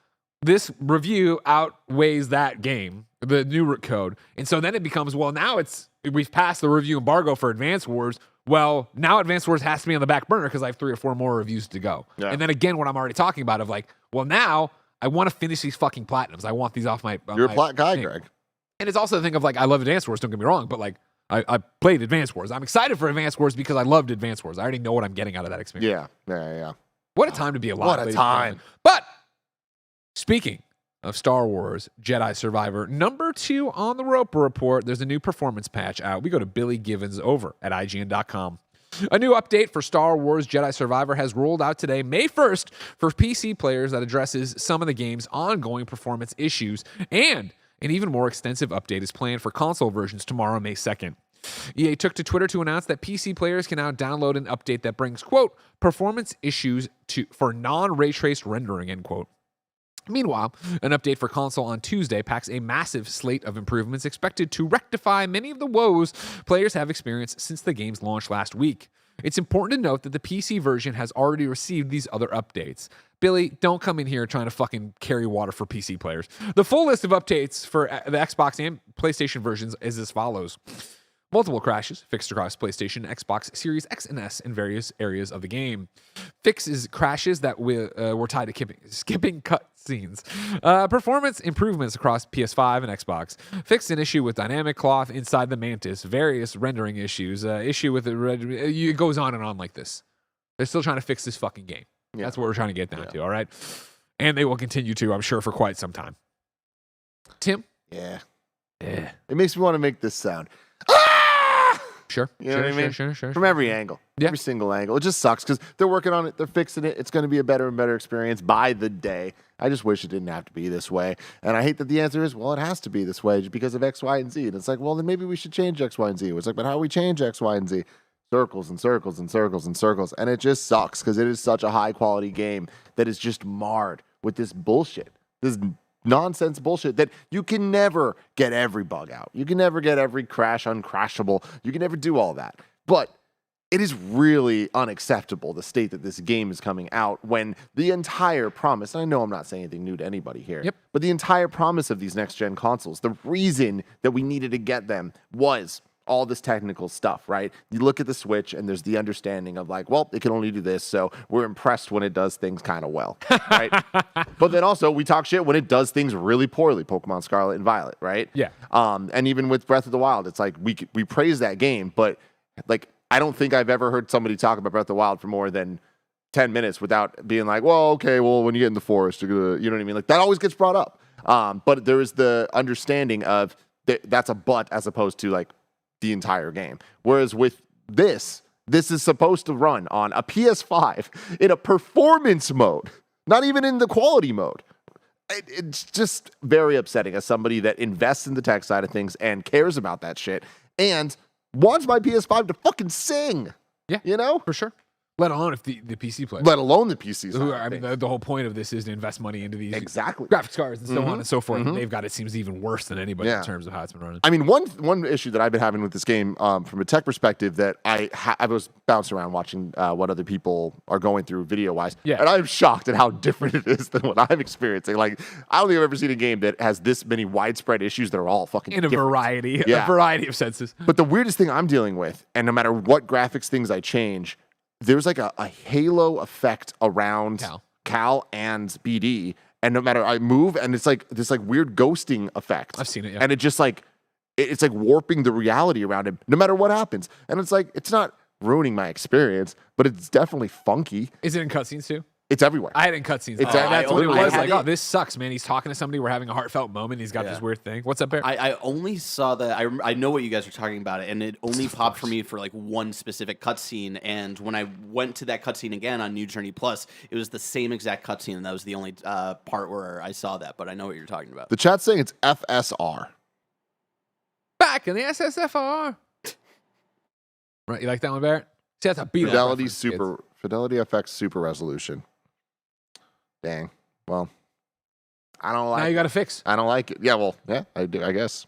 this review outweighs that game, the new code. And so then it becomes, well, now we've passed the review embargo for Advance Wars. Well, now Advance Wars has to be on the back burner because I have 3 or 4 more reviews to go. Yeah. And then again, what I'm already talking about of like, well, now I want to finish these fucking platinums. I want these off my. You're a plat guy, Greg. And it's also the thing of like, I love Advance Wars, don't get me wrong, but like, I played Advance Wars. I'm excited for Advance Wars because I loved Advance Wars. I already know what I'm getting out of that experience. Yeah. What a time to be alive. What a time. But speaking of Star Wars Jedi Survivor, number 2 on the Roper Report, there's a new performance patch out. We go to Billy Givens over at IGN.com. A new update for Star Wars Jedi Survivor has rolled out today, May 1st, for PC players that addresses some of the game's ongoing performance issues, and an even more extensive update is planned for console versions tomorrow, May 2nd. EA took to Twitter to announce that PC players can now download an update that brings, quote, performance issues for non-ray traced rendering, end quote. Meanwhile, an update for console on Tuesday packs a massive slate of improvements expected to rectify many of the woes players have experienced since the game's launch last week. It's important to note that the PC version has already received these other updates. Billy, don't come in here trying to fucking carry water for PC players. The full list of updates for the Xbox and PlayStation versions is as follows. Multiple crashes fixed across PlayStation, Xbox Series X and S in various areas of the game. Fixes crashes that were tied to skipping cutscenes. Performance improvements across PS5 and Xbox. Fixed an issue with dynamic cloth inside the Mantis. Various rendering issues. Issue with it goes on and on like this. They're still trying to fix this fucking game. Yeah. That's what we're trying to get down to, all right? And they will continue to, I'm sure, for quite some time. Tim? Yeah. It makes me want to make this sound. Sure. You know what I mean? Sure. From every angle. Yeah. Every single angle. It just sucks because they're working on it. They're fixing it. It's going to be a better and better experience by the day. I just wish it didn't have to be this way. And I hate that the answer is, well, it has to be this way just because of X, Y, and Z. And it's like, well, then maybe we should change X, Y, and Z. It's like, but how do we change X, Y, and Z? Circles and circles and circles and circles. And it just sucks because it is such a high-quality game that is just marred with this bullshit. This nonsense bullshit that you can never get every bug out. You can never get every crash uncrashable. You can never do all that. But it is really unacceptable, the state that this game is coming out, when the entire promise, and I know I'm not saying anything new to anybody here, but the entire promise of these next-gen consoles, the reason that we needed to get them was all this technical stuff, right? You look at the Switch and there's the understanding of like, well, it can only do this, so we're impressed when it does things kind of well, right? But then also we talk shit when it does things really poorly, Pokemon Scarlet and Violet, right? Yeah. And even with Breath of the Wild, it's like we praise that game, but like I don't think I've ever heard somebody talk about Breath of the Wild for more than 10 minutes without being like, well, okay, well, when you get in the forest, you're gonna, you know what I mean? Like that always gets brought up. But there is the understanding of that's a but as opposed to like the entire game. Whereas with this is supposed to run on a PS5 in a performance mode, not even in the quality mode. It's just very upsetting as somebody that invests in the tech side of things and cares about that shit and wants my PS5 to fucking sing. Yeah. You know? For sure. Let alone if the PC players. Let alone the PCs. I mean, the whole point of this is to invest money into these graphics cards and so on and so forth. And they've got, it seems, even worse than anybody in terms of how it's been running. I mean, one issue that I've been having with this game from a tech perspective that I was bouncing around watching what other people are going through video-wise. Yeah. And I'm shocked at how different it is than what I'm experiencing. Like, I don't think I've ever seen a game that has this many widespread issues that are all fucking in a different. a variety of senses. But the weirdest thing I'm dealing with, and no matter what graphics things I change, there's like a halo effect around Cal and BD, and no matter I move, and it's like this like weird ghosting effect. I've seen it, yeah. And it just like it's like warping the reality around him, no matter what happens. And it's like it's not ruining my experience, but it's definitely funky. Is it in cutscenes too? It's everywhere. I had it in cutscenes. That's what it was. Like, oh, this sucks, man. He's talking to somebody. We're having a heartfelt moment. He's got this weird thing. What's up, Bear? I only saw that. I know what you guys are talking about, and it only popped for me for like one specific cutscene. And when I went to that cutscene again on New Journey Plus, it was the same exact cutscene, and that was the only part where I saw that. But I know what you're talking about. The chat's saying it's FSR. Back in the SSFR. Right? You like that one, Barrett? See, that's a beat. Fidelity FX Super Resolution. Dang. Well, I don't like it. Now you got to fix. I don't like it. Yeah, well, yeah, I do. I guess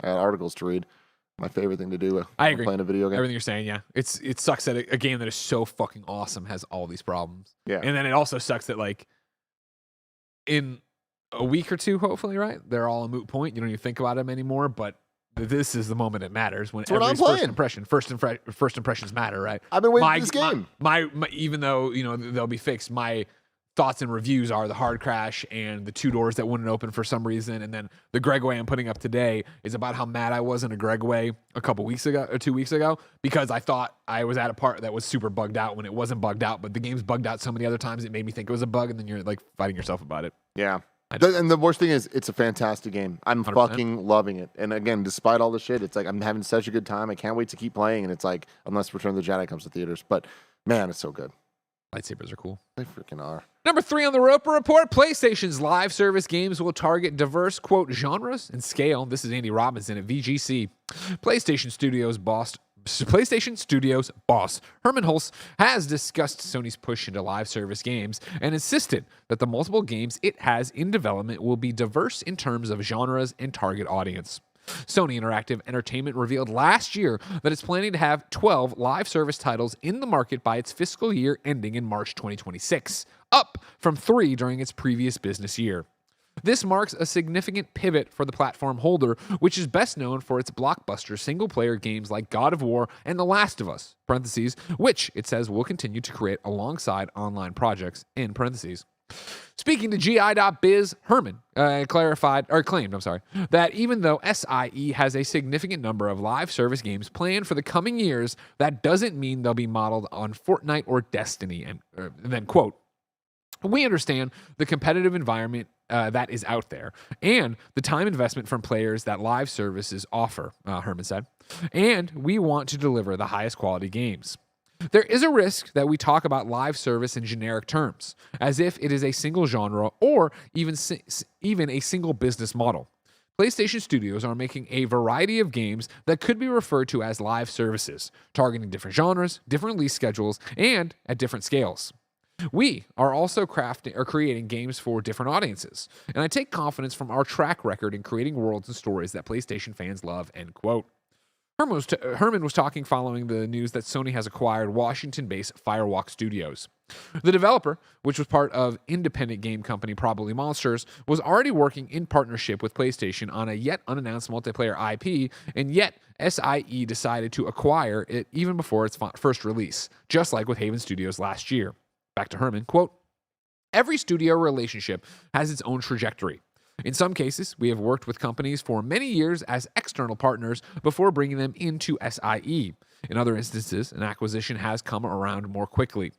I had articles to read. My favorite thing to do. I agree. Playing a video game. Everything you're saying, yeah. It sucks that a game that is so fucking awesome has all these problems. Yeah. And then it also sucks that like in a week or two, hopefully, right? They're all a moot point. You don't even think about them anymore. But this is the moment that matters when every first impressions matter, right? I've been waiting for this game. My even though they'll be fixed, my thoughts and reviews are the hard crash and the two doors that wouldn't open for some reason, and then the Gregway I'm putting up today is about how mad I was in a Gregway a couple weeks ago or 2 weeks ago because I thought I was at a part that was super bugged out when it wasn't bugged out, but the game's bugged out so many other times it made me think it was a bug, and then you're like fighting yourself about it. Yeah. And the worst thing is, it's a fantastic game. I'm 100%. fucking loving it. And again, despite all the shit, it's like I'm having such a good time. I can't wait to keep playing. And it's like, unless Return of the Jedi comes to theaters. But man, it's so good. Lightsabers are cool. They freaking are. Number 3 on the Roper Report, PlayStation's live service games will target diverse, quote, genres and scale. This is Andy Robinson at VGC. PlayStation Studios boss Hermen Hulst has discussed Sony's push into live service games and insisted that the multiple games it has in development will be diverse in terms of genres and target audience. Sony Interactive Entertainment revealed last year that it's planning to have 12 live service titles in the market by its fiscal year ending in March 2026, up from 3 during its previous business year. This marks a significant pivot for the platform holder, which is best known for its blockbuster single-player games like God of War and The Last of Us, parentheses, which it says will continue to create alongside online projects, in parentheses. Speaking to GI.biz, Hermen claimed that even though SIE has a significant number of live service games planned for the coming years, that doesn't mean they'll be modeled on Fortnite or Destiny. And then, quote, we understand the competitive environment that is out there and the time investment from players that live services offer, Hermen said, and we want to deliver the highest quality games. There is a risk that we talk about live service in generic terms, as if it is a single genre or even a single business model. PlayStation Studios are making a variety of games that could be referred to as live services, targeting different genres, different release schedules, and at different scales. We are also creating games for different audiences, and I take confidence from our track record in creating worlds and stories that PlayStation fans love, end quote. Hermen was talking following the news that Sony has acquired Washington-based Firewalk Studios. The developer, which was part of independent game company Probably Monsters, was already working in partnership with PlayStation on a yet unannounced multiplayer IP, and yet SIE decided to acquire it even before its first release, just like with Haven Studios last year. Back to Hermen, quote, every studio relationship has its own trajectory. In some cases, we have worked with companies for many years as external partners before bringing them into SIE. In other instances, an acquisition has come around more quickly.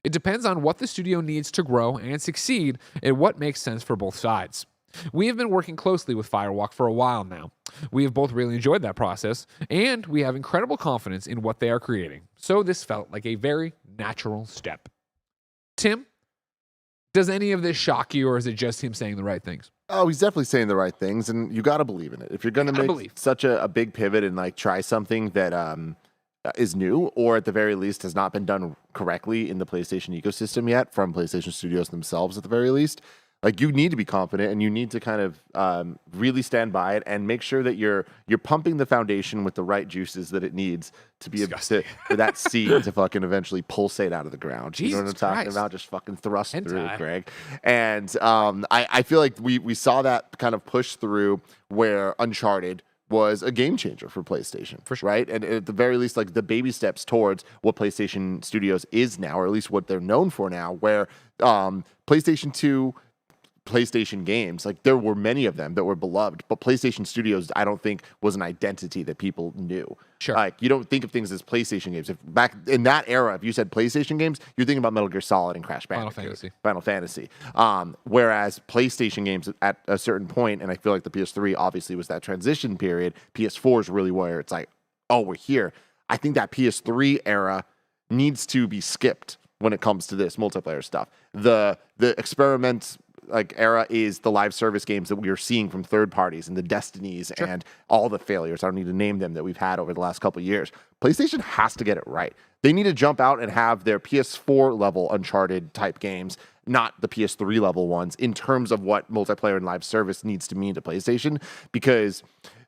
It depends on what the studio needs to grow and succeed and what makes sense for both sides. We have been working closely with Firewalk for a while now. We have both really enjoyed that process, and we have incredible confidence in what they are creating. So this felt like a very natural step. Tim, does any of this shock you, or is it just him saying the right things? Oh, he's definitely saying the right things, and you got to believe in it. If you're going to make such a big pivot and like try something that is new, or at the very least has not been done correctly in the PlayStation ecosystem yet, from PlayStation Studios themselves at the very least, like you need to be confident and you need to kind of really stand by it and make sure that you're pumping the foundation with the right juices that it needs to be able to, for that seed to fucking eventually pulsate out of the ground. Jesus, you know what I'm talking Christ. about? Just fucking thrust through it, Greg. And I feel like we saw that kind of push through where Uncharted was a game changer for PlayStation, for sure. Right? And at the very least, like the baby steps towards what PlayStation Studios is now, or at least what they're known for now, where PlayStation 2 PlayStation games, like there were many of them that were beloved, but PlayStation Studios, I don't think, was an identity that people knew. Sure. Like you don't think of things as PlayStation games. If back in that era, if you said PlayStation games, you're thinking about Metal Gear Solid and Crash Bandicoot. Final Fantasy. Whereas PlayStation games at a certain point, and I feel like the PS3 obviously was that transition period. PS4 is really where it's like, oh, we're here. I think that PS3 era needs to be skipped when it comes to this multiplayer stuff. The experiments like era is the live service games that we are seeing from third parties and the Destinies and all the failures. I don't need to name them that we've had over the last couple of years. PlayStation has to get it right. They need to jump out and have their PS4 level Uncharted type games, not the PS3 level ones, in terms of what multiplayer and live service needs to mean to PlayStation, because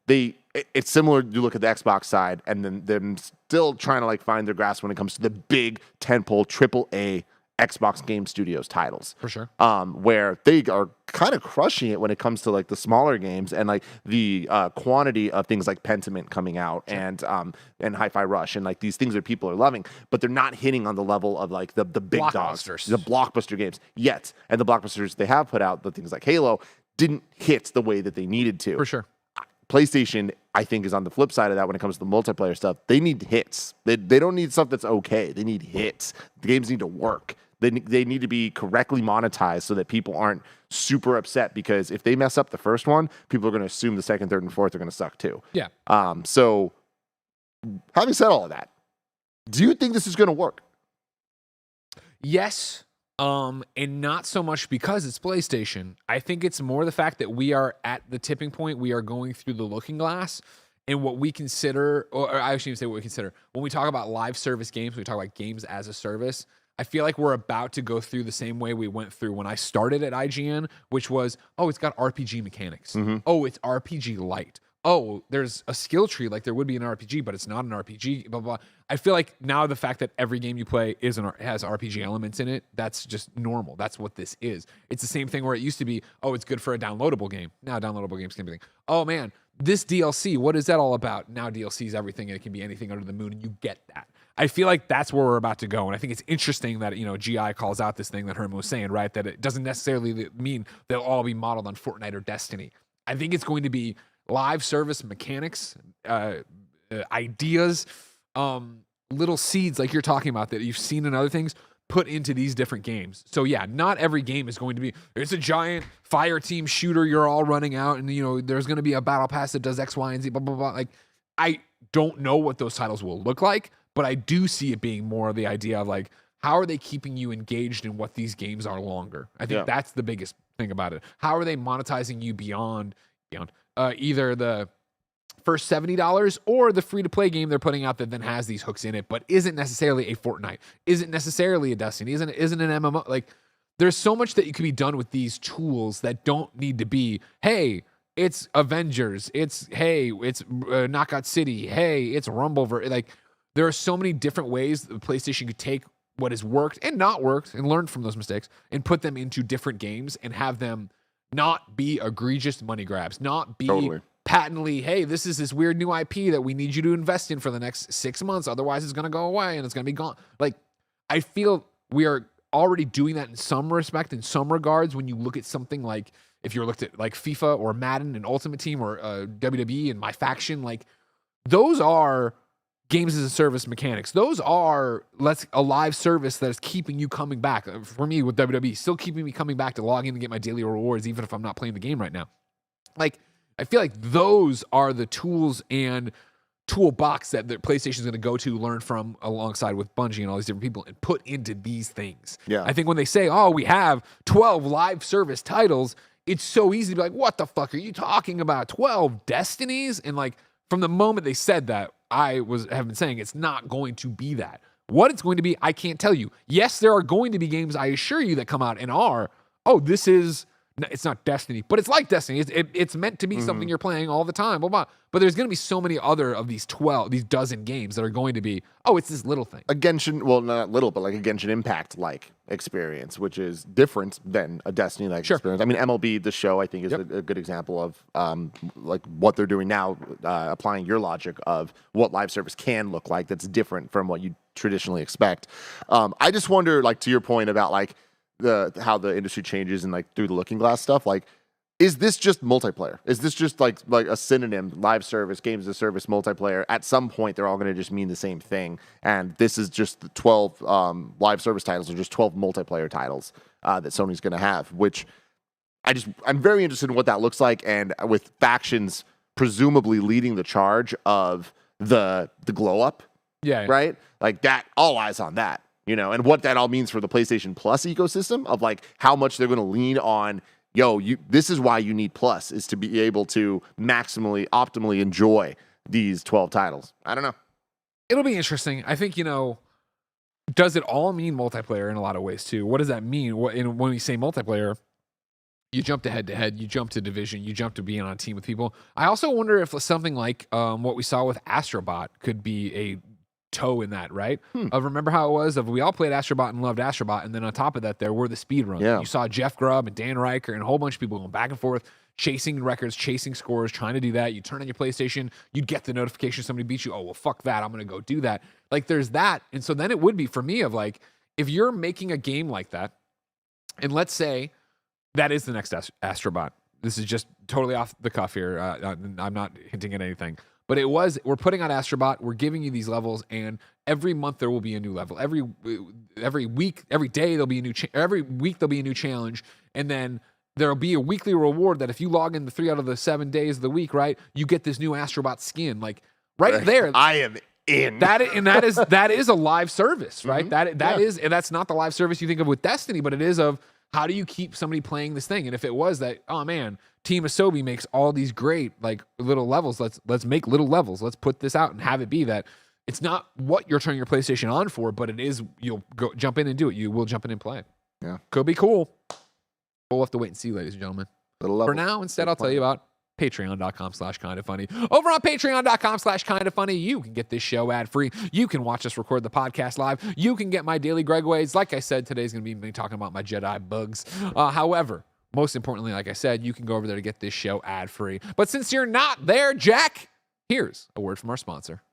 it's similar. You look at the Xbox side and then them still trying to like find their grasp when it comes to the big tentpole AAA Xbox Game Studios titles, for sure, where they are kind of crushing it when it comes to like the smaller games and like the quantity of things like Pentiment coming out and Hi-Fi Rush and like these things that people are loving, but they're not hitting on the level of like the big dogs, the blockbuster games yet, and the blockbusters they have put out, the things like Halo, didn't hit the way that they needed to. For sure. PlayStation, I think, is on the flip side of that when it comes to the multiplayer stuff. They need hits. They don't need stuff that's okay. They need hits. The games need to work. They need to be correctly monetized so that people aren't super upset, because if they mess up the first one, people are going to assume the second, third, and fourth are going to suck too. Yeah. So having said all of that, do you think this is going to work? Yes. And not so much because it's PlayStation. I think it's more the fact that we are at the tipping point. We are going through the looking glass, and what we consider, or I shouldn't even say what we consider, when we talk about live service games, we talk about games as a service. I feel like we're about to go through the same way we went through when I started at IGN, which was, oh, it's got RPG mechanics. Oh, it's RPG light. Oh, there's a skill tree like there would be in an RPG, but it's not an RPG, blah, blah, blah. I feel like now the fact that every game you play has RPG elements in it, that's just normal. That's what this is. It's the same thing where it used to be, oh, it's good for a downloadable game. Now downloadable games can be like, oh man, this DLC, what is that all about? Now DLC is everything, and it can be anything under the moon, and you get that. I feel like that's where we're about to go, and I think it's interesting that, GI calls out this thing that Hermen was saying, right? That it doesn't necessarily mean they'll all be modeled on Fortnite or Destiny. I think it's going to be live service mechanics, ideas, little seeds like you're talking about that you've seen in other things put into these different games. So yeah, not every game is going to be, it's a giant fire team shooter you're all running out, and there's going to be a battle pass that does X, Y, and Z, blah, blah, blah. Like, I don't know what those titles will look like, but I do see it being more of the idea of like, how are they keeping you engaged in what these games are longer? I think that's the biggest thing about it. How are they monetizing you beyond either the first $70 or the free-to-play game they're putting out that then has these hooks in it, but isn't necessarily a Fortnite, isn't necessarily a Destiny, isn't an MMO. Like, there's so much that you could be done with these tools that don't need to be, hey, it's Avengers, it's Knockout City, hey, it's Rumbleverse. Like, there are so many different ways that PlayStation could take what has worked and not worked and learn from those mistakes and put them into different games and have them not be egregious money grabs, not be patently, hey, this is this weird new IP that we need you to invest in for the next 6 months. Otherwise, it's going to go away and it's going to be gone. Like, I feel we are already doing that in some respect, in some regards, when you look at something like, if you looked at like FIFA or Madden and Ultimate Team or WWE and My Faction, like, those are games as a service mechanics. Those are a live service that is keeping you coming back. For me with WWE, still keeping me coming back to log in and get my daily rewards, even if I'm not playing the game right now. Like, I feel like those are the tools and toolbox that the PlayStation is going to go to, learn from alongside with Bungie and all these different people, and put into these things. Yeah. I think when they say, oh, we have 12 live service titles, it's so easy to be like, what the fuck are you talking about? 12 Destinies? And like, from the moment they said that, I have been saying it's not going to be that. What it's going to be, I can't tell you. Yes, there are going to be games, I assure you, that come out and are, it's not Destiny, but it's like Destiny. It's meant to be something you're playing all the time, blah, blah. But there's going to be so many other of these dozen games that are going to be, it's this little thing. A Genshin, well, not little, but like a Genshin Impact-like experience, which is different than a Destiny-like experience. I mean, MLB, the show, I think is a good example of like what they're doing now, applying your logic of what live service can look like that's different from what you traditionally expect. I just wonder, like, to your point about like how the industry changes and like through the looking glass stuff, like, is this just multiplayer? Is this just like a synonym, live service, games as a service, multiplayer? At some point, they're all going to just mean the same thing. And this is just the 12 live service titles, or just 12 multiplayer titles that Sony's going to have, which I'm very interested in what that looks like. And with factions presumably leading the charge of the glow up, right? Like that, all eyes on that. And what that all means for the PlayStation Plus ecosystem of like how much they're going to lean on, this is why you need Plus, is to be able to optimally enjoy these 12 titles. I don't know. It'll be interesting. I think, does it all mean multiplayer in a lot of ways too? What does that mean? When we say multiplayer, you jump to head-to-head, you jump to division, you jump to being on a team with people. I also wonder if something like what we saw with Astrobot could be a toe in that, right? Remember how it was we all played Astrobot and loved Astrobot, and then on top of that there were the speed runs. You saw Jeff Grubb and Dan Riker and a whole bunch of people going back and forth, chasing records, chasing scores, trying to do that. You turn on your PlayStation, you'd get the notification somebody beat you. Oh, well, fuck that, I'm gonna go do that. Like, there's that. And so then it would be for me of like, if you're making a game like that, and let's say that is the next Astrobot. This is just totally off the cuff here. I'm not hinting at anything. But we're putting out Astrobot, we're giving you these levels, and every month there will be a new level. Every week, every day there'll be a new every week there'll be a new challenge, and then there'll be a weekly reward that if you log in the 3 out of the 7 days of the week, right, you get this new Astrobot skin. Like right there. I am in. That is a live service, right? That is, and that's not the live service you think of with Destiny, but it is of how do you keep somebody playing this thing? And if it was that, oh man, Team Asobi makes all these great like little levels. Let's make little levels. Let's put this out and have it be that it's not what you're turning your PlayStation on for, but it is you'll go jump in and do it. You will jump in and play it. Yeah, could be cool. We'll have to wait and see, ladies and gentlemen. For now, instead, I'll tell you about patreon.com/kindafunny. Over on patreon.com/kindafunny, you can get this show ad-free. You can watch us record the podcast live. You can get my daily Gregways. Like I said, today's going to be me talking about my Jedi bugs. However, most importantly, like I said, you can go over there to get this show ad-free. But since you're not there, Jack, here's a word from our sponsor.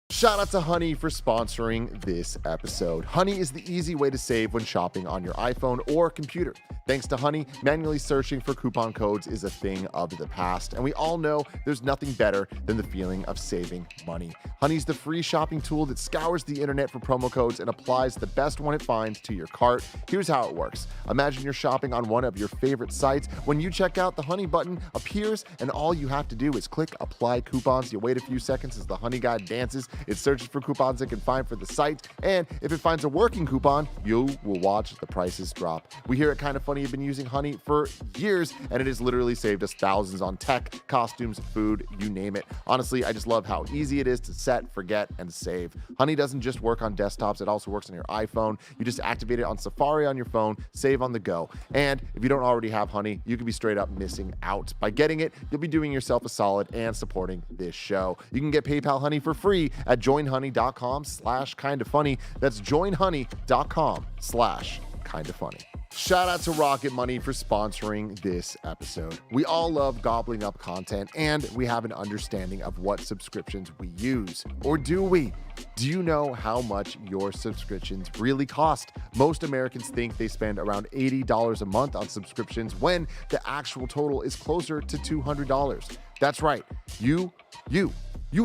Shout out to Honey for sponsoring this episode. Honey is the easy way to save when shopping on your iPhone or computer. Thanks to Honey, manually searching for coupon codes is a thing of the past, and we all know there's nothing better than the feeling of saving money. Honey's the free shopping tool that scours the internet for promo codes and applies the best one it finds to your cart. Here's how it works. Imagine you're shopping on one of your favorite sites. When you check out, the Honey button appears, and all you have to do is click Apply Coupons. You wait a few seconds as the Honey guy dances. It searches for coupons it can find for the site, and if it finds a working coupon, you will watch the prices drop. We here at Kinda Funny have been using Honey for years, and it has literally saved us thousands on tech, costumes, food, you name it. Honestly, I just love how easy it is to set, forget, and save. Honey doesn't just work on desktops, it also works on your iPhone. You just activate it on Safari on your phone, save on the go. And if you don't already have Honey, you could be straight up missing out. By getting it, you'll be doing yourself a solid and supporting this show. You can get PayPal Honey for free at joinhoney.com/kindafunny. That's joinhoney.com/kindafunny. Shout out to Rocket Money for sponsoring this episode. We all love gobbling up content, and we have an understanding of what subscriptions we use. Or do we? Do you know how much your subscriptions really cost? Most Americans think they spend around $80 a month on subscriptions when the actual total is closer to $200. That's right. You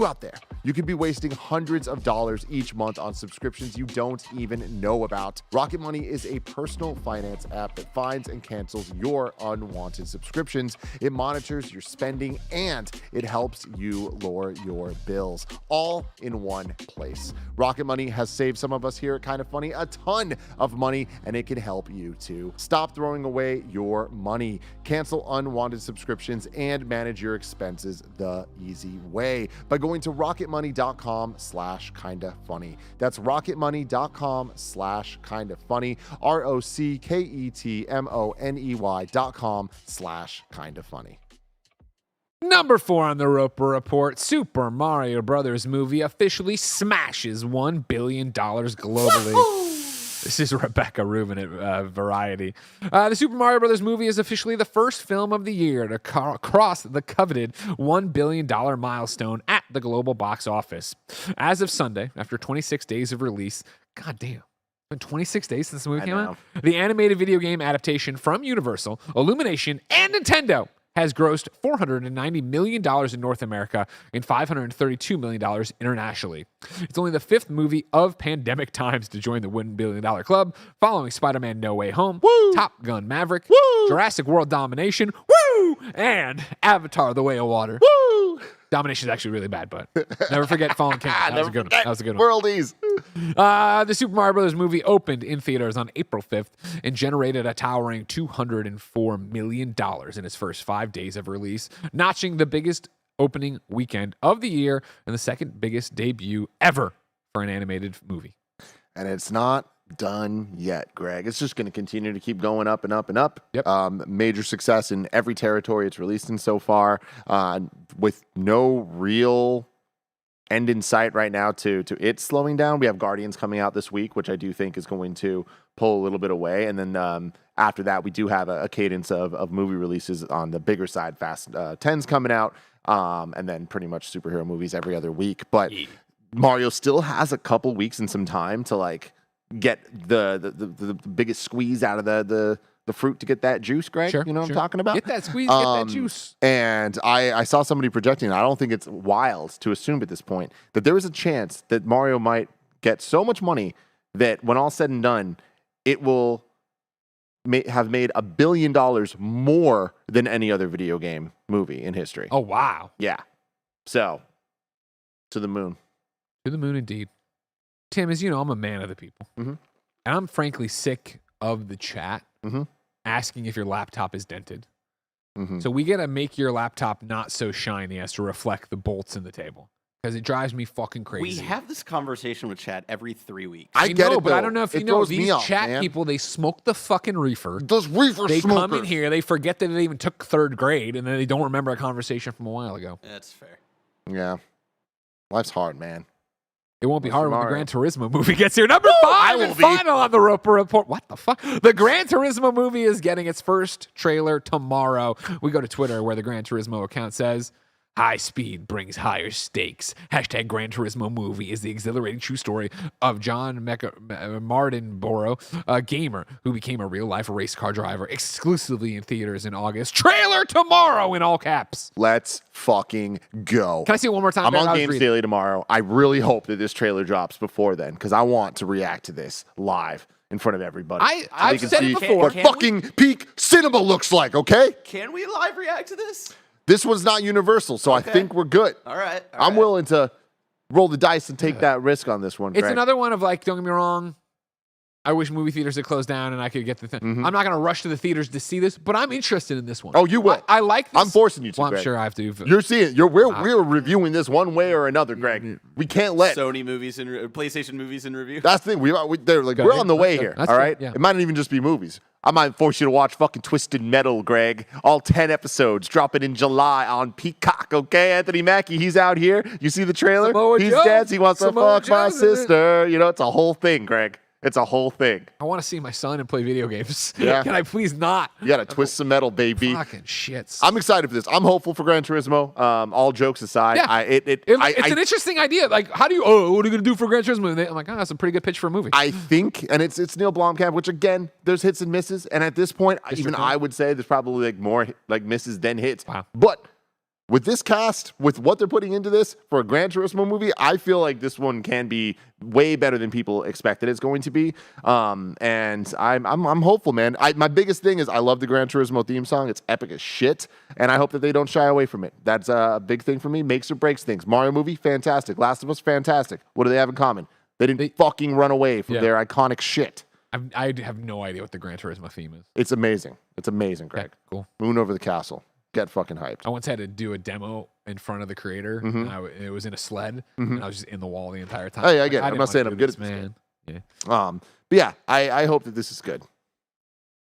out there. You could be wasting hundreds of dollars each month on subscriptions you don't even know about. Rocket Money is a personal finance app that finds and cancels your unwanted subscriptions. It monitors your spending and it helps you lower your bills, all in one place. Rocket Money has saved some of us here at Kinda Funny a ton of money, and it can help you too. Stop throwing away your money. Cancel unwanted subscriptions and manage your expenses the easy way by going to rocketmoney.com/kindafunny. That's rocketmoney.com/kindafunny. ROCKETMONEY.com/kindafunny. Number 4 on the Roper Report, Super Mario Brothers movie officially smashes $1 billion globally. This is Rebecca Rubin at Variety. The Super Mario Brothers movie is officially the first film of the year to cross the coveted $1 billion milestone at the global box office. As of Sunday, after 26 days of release, god damn, it's been 26 days since the movie came out? The animated video game adaptation from Universal, Illumination, and Nintendo has grossed $490 million in North America and $532 million internationally. It's only the 5th movie of pandemic times to join the $1 billion club, following Spider-Man No Way Home, Top Gun Maverick, Jurassic World Domination, and Avatar The Way of Water. Domination is actually really bad, but never forget Fallen Kingdom. That was a good one. That was a good one. Worldies. The Super Mario Brothers movie opened in theaters on April 5th and generated a towering $204 million in its first 5 days of release, notching the biggest opening weekend of the year and the second biggest debut ever for an animated movie. And it's not done yet, Greg. It's just going to continue to keep going up and up and up. Yep. Major success in every territory it's released in so far, with no real end in sight right now to it slowing down. We have Guardians coming out this week, which I do think is going to pull a little bit away. And then after that, we do have a cadence of movie releases on the bigger side. Fast 10's coming out, and then pretty much superhero movies every other week. But Mario still has a couple weeks and some time to like get the biggest squeeze out of the the fruit to get that juice, Greg. Sure, You know what sure. I'm talking about? Get that squeeze, get that juice. And I saw somebody projecting, I don't think it's wild to assume at this point, that there is a chance that Mario might get so much money that when all said and done, it will have made $1 billion more than any other video game movie in history. Oh, wow. Yeah. So, to the moon. To the moon, indeed. Tim, as you know, I'm a man of the people. Mhm. And I'm frankly sick of the chat asking if your laptop is dented. So we got to make your laptop not so shiny as to reflect the bolts in the table. Because it drives me fucking crazy. We have this conversation with chat every 3 weeks. I get know, it, but I though. don't know if It you know, throws me these off, chat man. people, they smoke the fucking reefer. Those reefer They smokers. come in here, they forget that they even took third grade, and then they don't remember a conversation from a while ago. That's fair. Yeah. Life's hard, man. It won't be Mr. hard when the Mario. Gran Turismo movie gets here. Number 5 and final on the Roper Report. What the fuck? The Gran Turismo movie is getting its first trailer tomorrow. We go to Twitter where the Gran Turismo account says, high speed brings higher stakes. Hashtag Gran Turismo movie is the exhilarating true story of John Martinborough, a gamer who became a real-life race car driver exclusively in theaters in August. Trailer tomorrow in all caps. Let's fucking go. Can I see it one more time? I'm Ben? I on was Games reading. Daily tomorrow. I really hope that this trailer drops before then because I want to react to this live in front of everybody. I've they can said it see before. what Can we? fucking peak cinema looks like, okay? Can we live react to this? This one's not universal, so I think we're good. All right. I'm willing to roll the dice and take that risk on this one, It's Greg. another one of like, don't get me wrong, I wish movie theaters had closed down and I could get the thing. I'm not going to rush to the theaters to see this, but I'm interested in this one. Oh, you will. I like this. I'm forcing you to, Well, I'm Greg. sure I have to. You're seeing. We're reviewing this one way or another, Greg. We can't let. Sony movies and PlayStation movies in review. That's the thing. We're on the way here. That's all good, right. yeah. It might not even just be movies. I might force you to watch fucking Twisted Metal, Greg. All 10 episodes dropping in July on Peacock. Okay, Anthony Mackie, he's out here. You see the trailer? Samoa He's Joe. dead. He wants to Samoa fuck my Joe's in it. sister. You know, it's a whole thing, Greg. It's a whole thing. I want to see my son and play video games. Yeah. Can I please not? You got to twist some metal, baby. Fucking shits. I'm excited for this. I'm hopeful for Gran Turismo. All jokes aside, Yeah. It's an interesting idea. Like, what are you going to do for Gran Turismo? And I'm like, that's a pretty good pitch for a movie. I think, and it's Neil Blomkamp, which again, there's hits and misses, and at this point, even I would say there's probably like more like misses than hits. Wow. But with this cast, with what they're putting into this for a Gran Turismo movie, I feel like this one can be way better than people expected it's going to be. And I'm hopeful, man. My biggest thing is I love the Gran Turismo theme song. It's epic as shit, and I hope that they don't shy away from it. That's a big thing for me. Makes or breaks things. Mario movie, fantastic. Last of Us, fantastic. What do they have in common? They didn't fucking run away from their iconic shit. I have no idea what the Gran Turismo theme is. It's amazing. It's amazing, Greg. Okay, cool. Moon over the castle. Get fucking hyped. I once had to do a demo in front of the creator. And it was in a sled, and I was just in the wall the entire time. Oh, yeah, I get it. I'm didn't not wanna saying do I'm good this, at this man. Yeah. But yeah, I hope that this is good.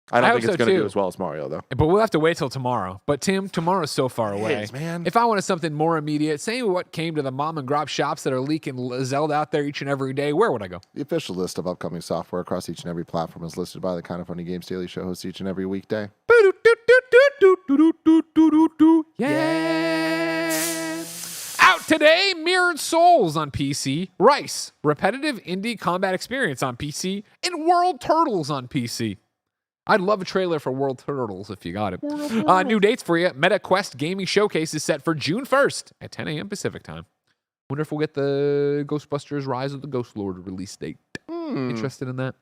I don't I think hope it's so, going to too. do as well as Mario, though. But we'll have to wait till tomorrow. But Tim, tomorrow's so far away. is, man. If I wanted something more immediate, saying what came to the mom and grop shops that are leaking Zelda out there each and every day, where would I go? The official list of upcoming software across each and every platform is listed by the Kind of Funny Games Daily Show hosts each and every weekday. Yeah. Out today, Mirrored Souls on PC, Rice, repetitive indie combat experience on PC, and World Turtles on PC. I'd love a trailer for World Turtles if you got it. New dates for you. Meta Quest Gaming Showcase is set for June 1st at 10 a.m. Pacific time. Wonder if we'll get the Ghostbusters Rise of the Ghost Lord release date. Interested in that?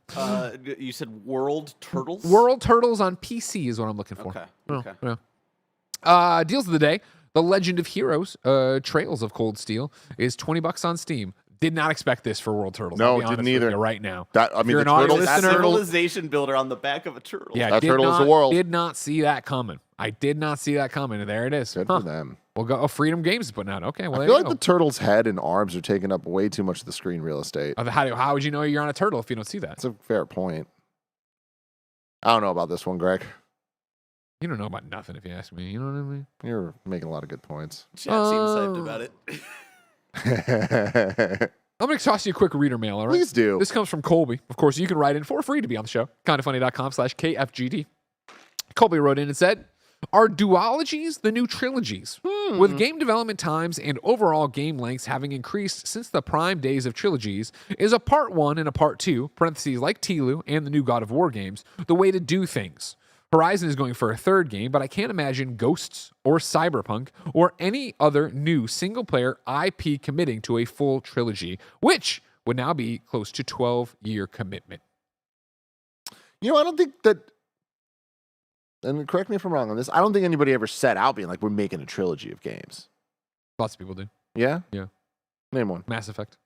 You said World Turtles? World Turtles on PC is what I'm looking for. Okay. Oh, Okay. yeah. Deals of the day. The Legend of Heroes, Trails of Cold Steel, is $20 on Steam. Did not expect this for World Turtles. No, I'll be didn't honest with either. you right now. That I mean, You're the an audio turtles. listener. Civilization builder on the back of a turtle. Yeah, That did turtle is not, the world. Did not see that coming. I did not see that coming, and there it is. Good for them. We'll go. Oh, Freedom Games is putting out. Okay, well I there feel you like go. the turtle's head and arms are taking up way too much of the screen real estate. How would you know you're on a turtle if you don't see that? That's a fair point. I don't know about this one, Greg. You don't know about nothing if you ask me. You know what I mean? You're making a lot of good points. Chat seems hyped about it. I'm going to toss you a quick reader mail, all right? Please do. This comes from Colby. Of course, you can write in for free to be on the show. Kindoffunny.com/KFGD. Colby wrote in and said, are duologies the new trilogies? With game development times and overall game lengths having increased since the prime days of trilogies, is a part 1 and a part 2, parentheses like Tilu and the new God of War games, the way to do things? Horizon is going for a third game, but I can't imagine Ghosts or Cyberpunk or any other new single-player IP committing to a full trilogy, which would now be close to 12-year commitment. You know, I don't think that, and correct me if I'm wrong on this, I don't think anybody ever set out being like, we're making a trilogy of games. Lots of people do. Yeah? Yeah. Name one. Mass Effect.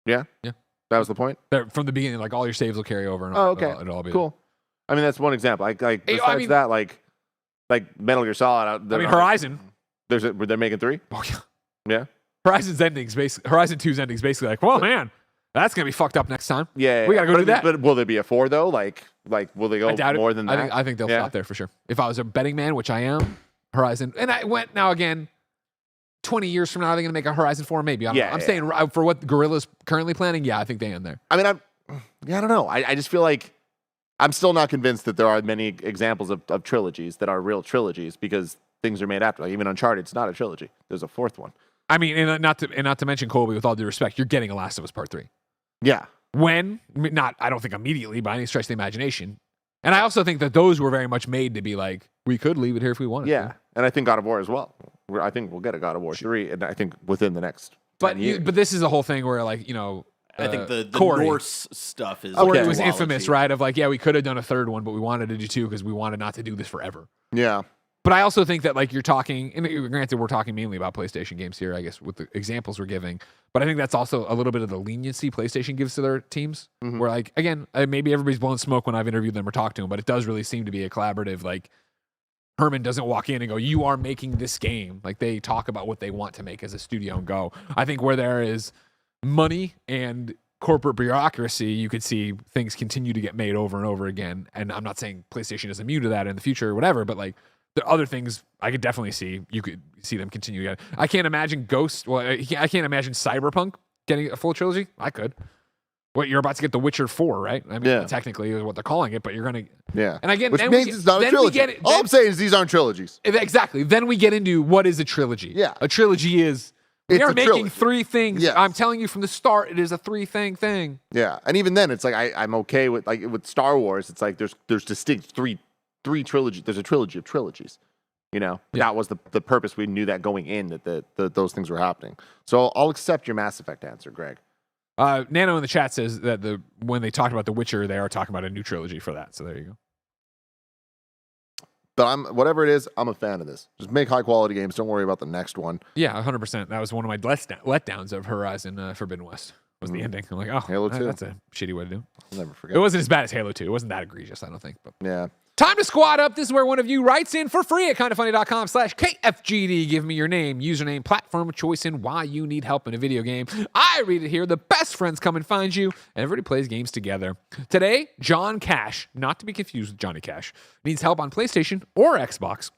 Yeah? Yeah. That was the point? From the beginning, like all your saves will carry over. And Okay. It'll all be Cool. I mean, that's one example. Like besides I mean- that, like Metal Gear Solid. Horizon. They're making 3? Oh, yeah. Yeah? Horizon 2's ending is basically like, well, man, that's going to be fucked up next time. Yeah. We gotta go do that. But will there be a 4, though? Like will they go I doubt more it. than that? I think they'll stop there for sure. If I was a betting man, which I am, Horizon, and I went now again, 20 years from now, are they going to make a Horizon 4? Maybe. I don't know. I'm saying for what Guerrilla's currently planning, yeah, I think they end there. I mean, I don't know. I just feel like I'm still not convinced that there are many examples of trilogies that are real trilogies because things are made after. Like even Uncharted, it's not a trilogy. There's a 4th one. I mean, and not to mention Colby, with all due respect, you're getting a Last of Us Part 3. Yeah. When? I don't think immediately by any stretch of the imagination. And I also think that those were very much made to be like, we could leave it here if we wanted Yeah. to. And I think God of War as well. I think we'll get a God of War 3, and I think within the next 10 years. But this is a whole thing where, like, you know, I think the Corey. Norse stuff is. Corey Okay. was duology. infamous, right? Of like, yeah, we could have done a third one, but we wanted to do 2 because we wanted not to do this forever. Yeah. But I also think that, like, you're talking, and granted, we're talking mainly about PlayStation games here, I guess, with the examples we're giving. But I think that's also a little bit of the leniency PlayStation gives to their teams. Where, like, again, maybe everybody's blowing smoke when I've interviewed them or talked to them, but it does really seem to be a collaborative. Like, Hermen doesn't walk in and go, you are making this game. Like, they talk about what they want to make as a studio and go. I think where there is money and corporate bureaucracy, you could see things continue to get made over and over again. And I'm not saying PlayStation is immune to that in the future or whatever, but, like, the other things I could definitely see. You could see them continue to get. I can't imagine Ghost. Well, I can't imagine Cyberpunk getting a full trilogy. I could. What, you're about to get The Witcher 4, right? I mean, technically is what they're calling it, but you're gonna. Yeah. And again, which then means it's not a trilogy. All I'm saying is these aren't trilogies. Exactly. Then we get into what is a trilogy. Yeah. A trilogy is. We It's are a making trilogy. 3 things. Yes. I'm telling you from the start, it is a 3-thing. Yeah. And even then, it's like I'm okay with Star Wars. It's like there's distinct three trilogies. There's a trilogy of trilogies. You know, that was the purpose. We knew that going in that those things were happening. So I'll accept your Mass Effect answer, Greg. Nano in the chat says that when they talked about The Witcher, they are talking about a new trilogy for that. So there you go. But whatever it is, I'm a fan of this. Just make high quality games. Don't worry about the next one. Yeah, 100%. That was one of my letdowns of Horizon Forbidden West. Was the ending. I'm like, oh, Halo 2. That's a shitty way to do it. I'll never forget. It wasn't as bad as Halo 2. It wasn't that egregious, I don't think. But Yeah. time to squad up. This is where one of you writes in for free at kindafunny.com/KFGD. Give me your name, username, platform of choice, and why you need help in a video game. I read it here. The best friends come and find you, and everybody plays games together. Today, John Cash, not to be confused with Johnny Cash, needs help on PlayStation or Xbox.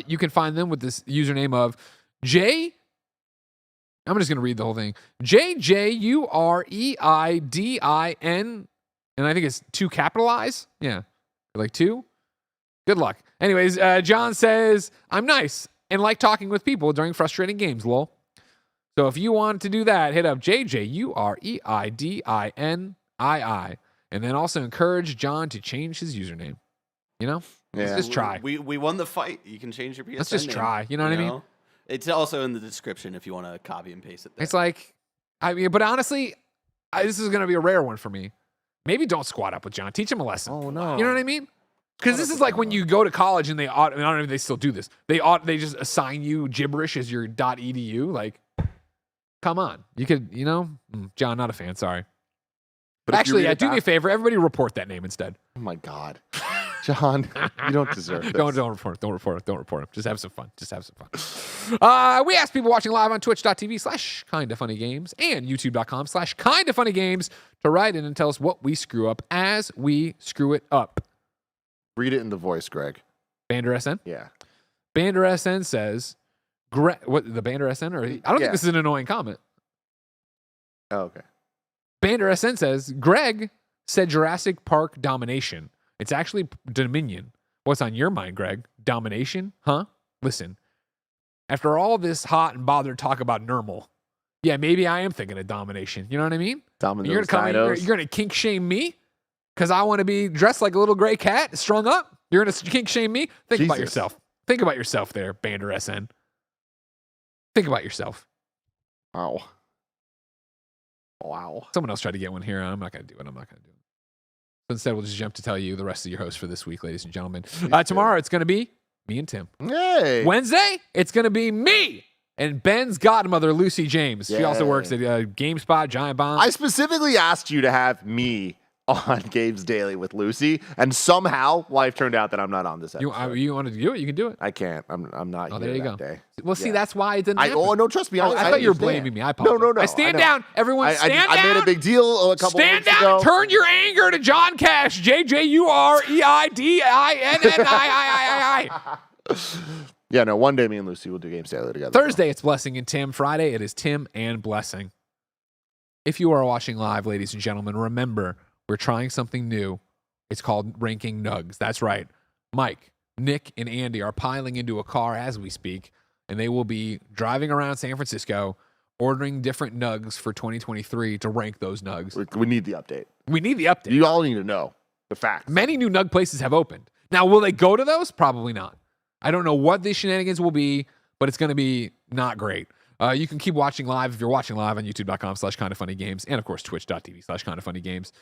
You can find them with this username of I'm just going to read the whole thing. JJureidin, and I think it's 2 capitalized. Yeah. Like 2? Good luck. Anyways, John says, I'm nice and like talking with people during frustrating games, lol. So if you want to do that, hit up JJureidinII. And then also encourage John to change his username. You know? Yeah. Let's just try. We won the fight. You can change your PSN Let's just name, try. You know what I mean? It's also in the description if you want to copy and paste it there. It's like, but honestly, this is going to be a rare one for me. Maybe don't squat up with John. Teach him a lesson. Oh, no. You know what I mean? Because this is like when you go to college and I don't know if they still do this. They just assign you gibberish as your .edu. Like, come on. You could, John, not a fan. Sorry. But actually, do me a favor. Everybody report that name instead. Oh my God. John, you don't deserve this. Don't report it. Don't report it. Just have some fun. We ask people watching live on twitch.tv/kindafunnygames and youtube.com/kindafunnygames to write in and tell us what we screw up as we screw it up. Read it in the voice, Greg. Bander SN? Yeah. Bander SN says, what, the Bander SN? Or I don't think this is an annoying comment. Oh, okay. Bander SN says, Greg said Jurassic Park domination. It's actually Dominion. What's on your mind, Greg? Domination? Huh? Listen, after all this hot and bothered talk about Nermal, yeah, maybe I am thinking of domination. You know what I mean? Dominate You're going to kink shame me because I want to be dressed like a little gray cat, strung up? You're going to kink shame me? Think about Jesus. yourself. Think about yourself there, Bander SN. Think about yourself. Wow. Wow. Someone else tried to get one here. I'm not going to do it. So instead, we'll just jump to tell you the rest of your hosts for this week, ladies and gentlemen. Tomorrow, it's going to be me and Tim. Hey. Wednesday, it's going to be me and Ben's godmother, Lucy James. She also Yay. works at GameSpot, Giant Bomb. I specifically asked you to have me on Games Daily with Lucy, and somehow life turned out that I'm not on this episode. You wanted to do it? You can do it. I can't. I'm not here there you that go. day. Well, see, that's why it didn't happen. No, trust me. I thought you were understand. blaming me. I apologize. No. I stand I know. down. Everyone stand down. I made a big deal a couple Stand weeks down ago. and turn your anger to John Cash. JJureidinII. Yeah, no, one day me and Lucy will do Games Daily together. Thursday, it's Blessing and Tim. Friday, it is Tim and Blessing. If you are watching live, ladies and gentlemen, remember, we're trying something new. It's called Ranking Nugs. That's right. Mike, Nick, and Andy are piling into a car as we speak, and they will be driving around San Francisco, ordering different nugs for 2023 to rank those nugs. We need the update. We need the update. You all need to know the facts. Many new nug places have opened. Now, will they go to those? Probably not. I don't know what these shenanigans will be, but it's going to be not great. You can keep watching live if you're watching live on youtube.com/kindoffunnygames and, of course, twitch.tv/kindoffunnygames.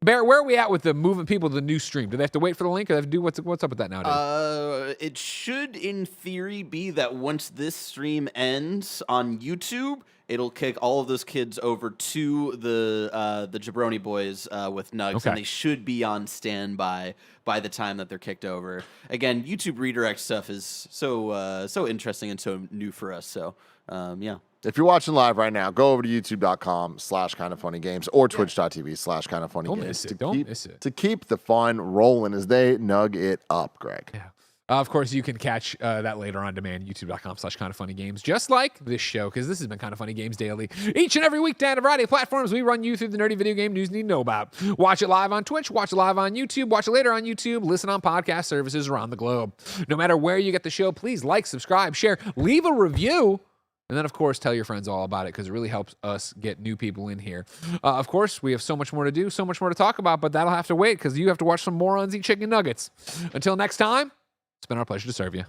Bear, where are we at with the moving people to the new stream? Do they have to wait for the link, or do they have to do what's up with that nowadays? It should, in theory, be that once this stream ends on YouTube, it'll kick all of those kids over to the Jabroni Boys with Nugs, Okay. and they should be on standby by the time that they're kicked over. Again, YouTube redirect stuff is so interesting and so new for us. So, yeah. If you're watching live right now, go over to youtube.com/kindoffunnygames or twitch.tv/kindoffunnygames. Don't miss it. To keep the fun rolling as they nug it up, Greg. Yeah. Of course, you can catch that later on demand, youtube.com/kindoffunnygames, just like this show, because this has been Kind of Funny Games Daily. Each and every weekday on a variety of platforms, we run you through the nerdy video game news you need to know about. Watch it live on Twitch, watch it live on YouTube, watch it later on YouTube, listen on podcast services around the globe. No matter where you get the show, please like, subscribe, share, leave a review. And then, of course, tell your friends all about it, because it really helps us get new people in here. Of course, we have so much more to do, so much more to talk about, but that'll have to wait because you have to watch some morons eat chicken nuggets. Until next time, it's been our pleasure to serve you.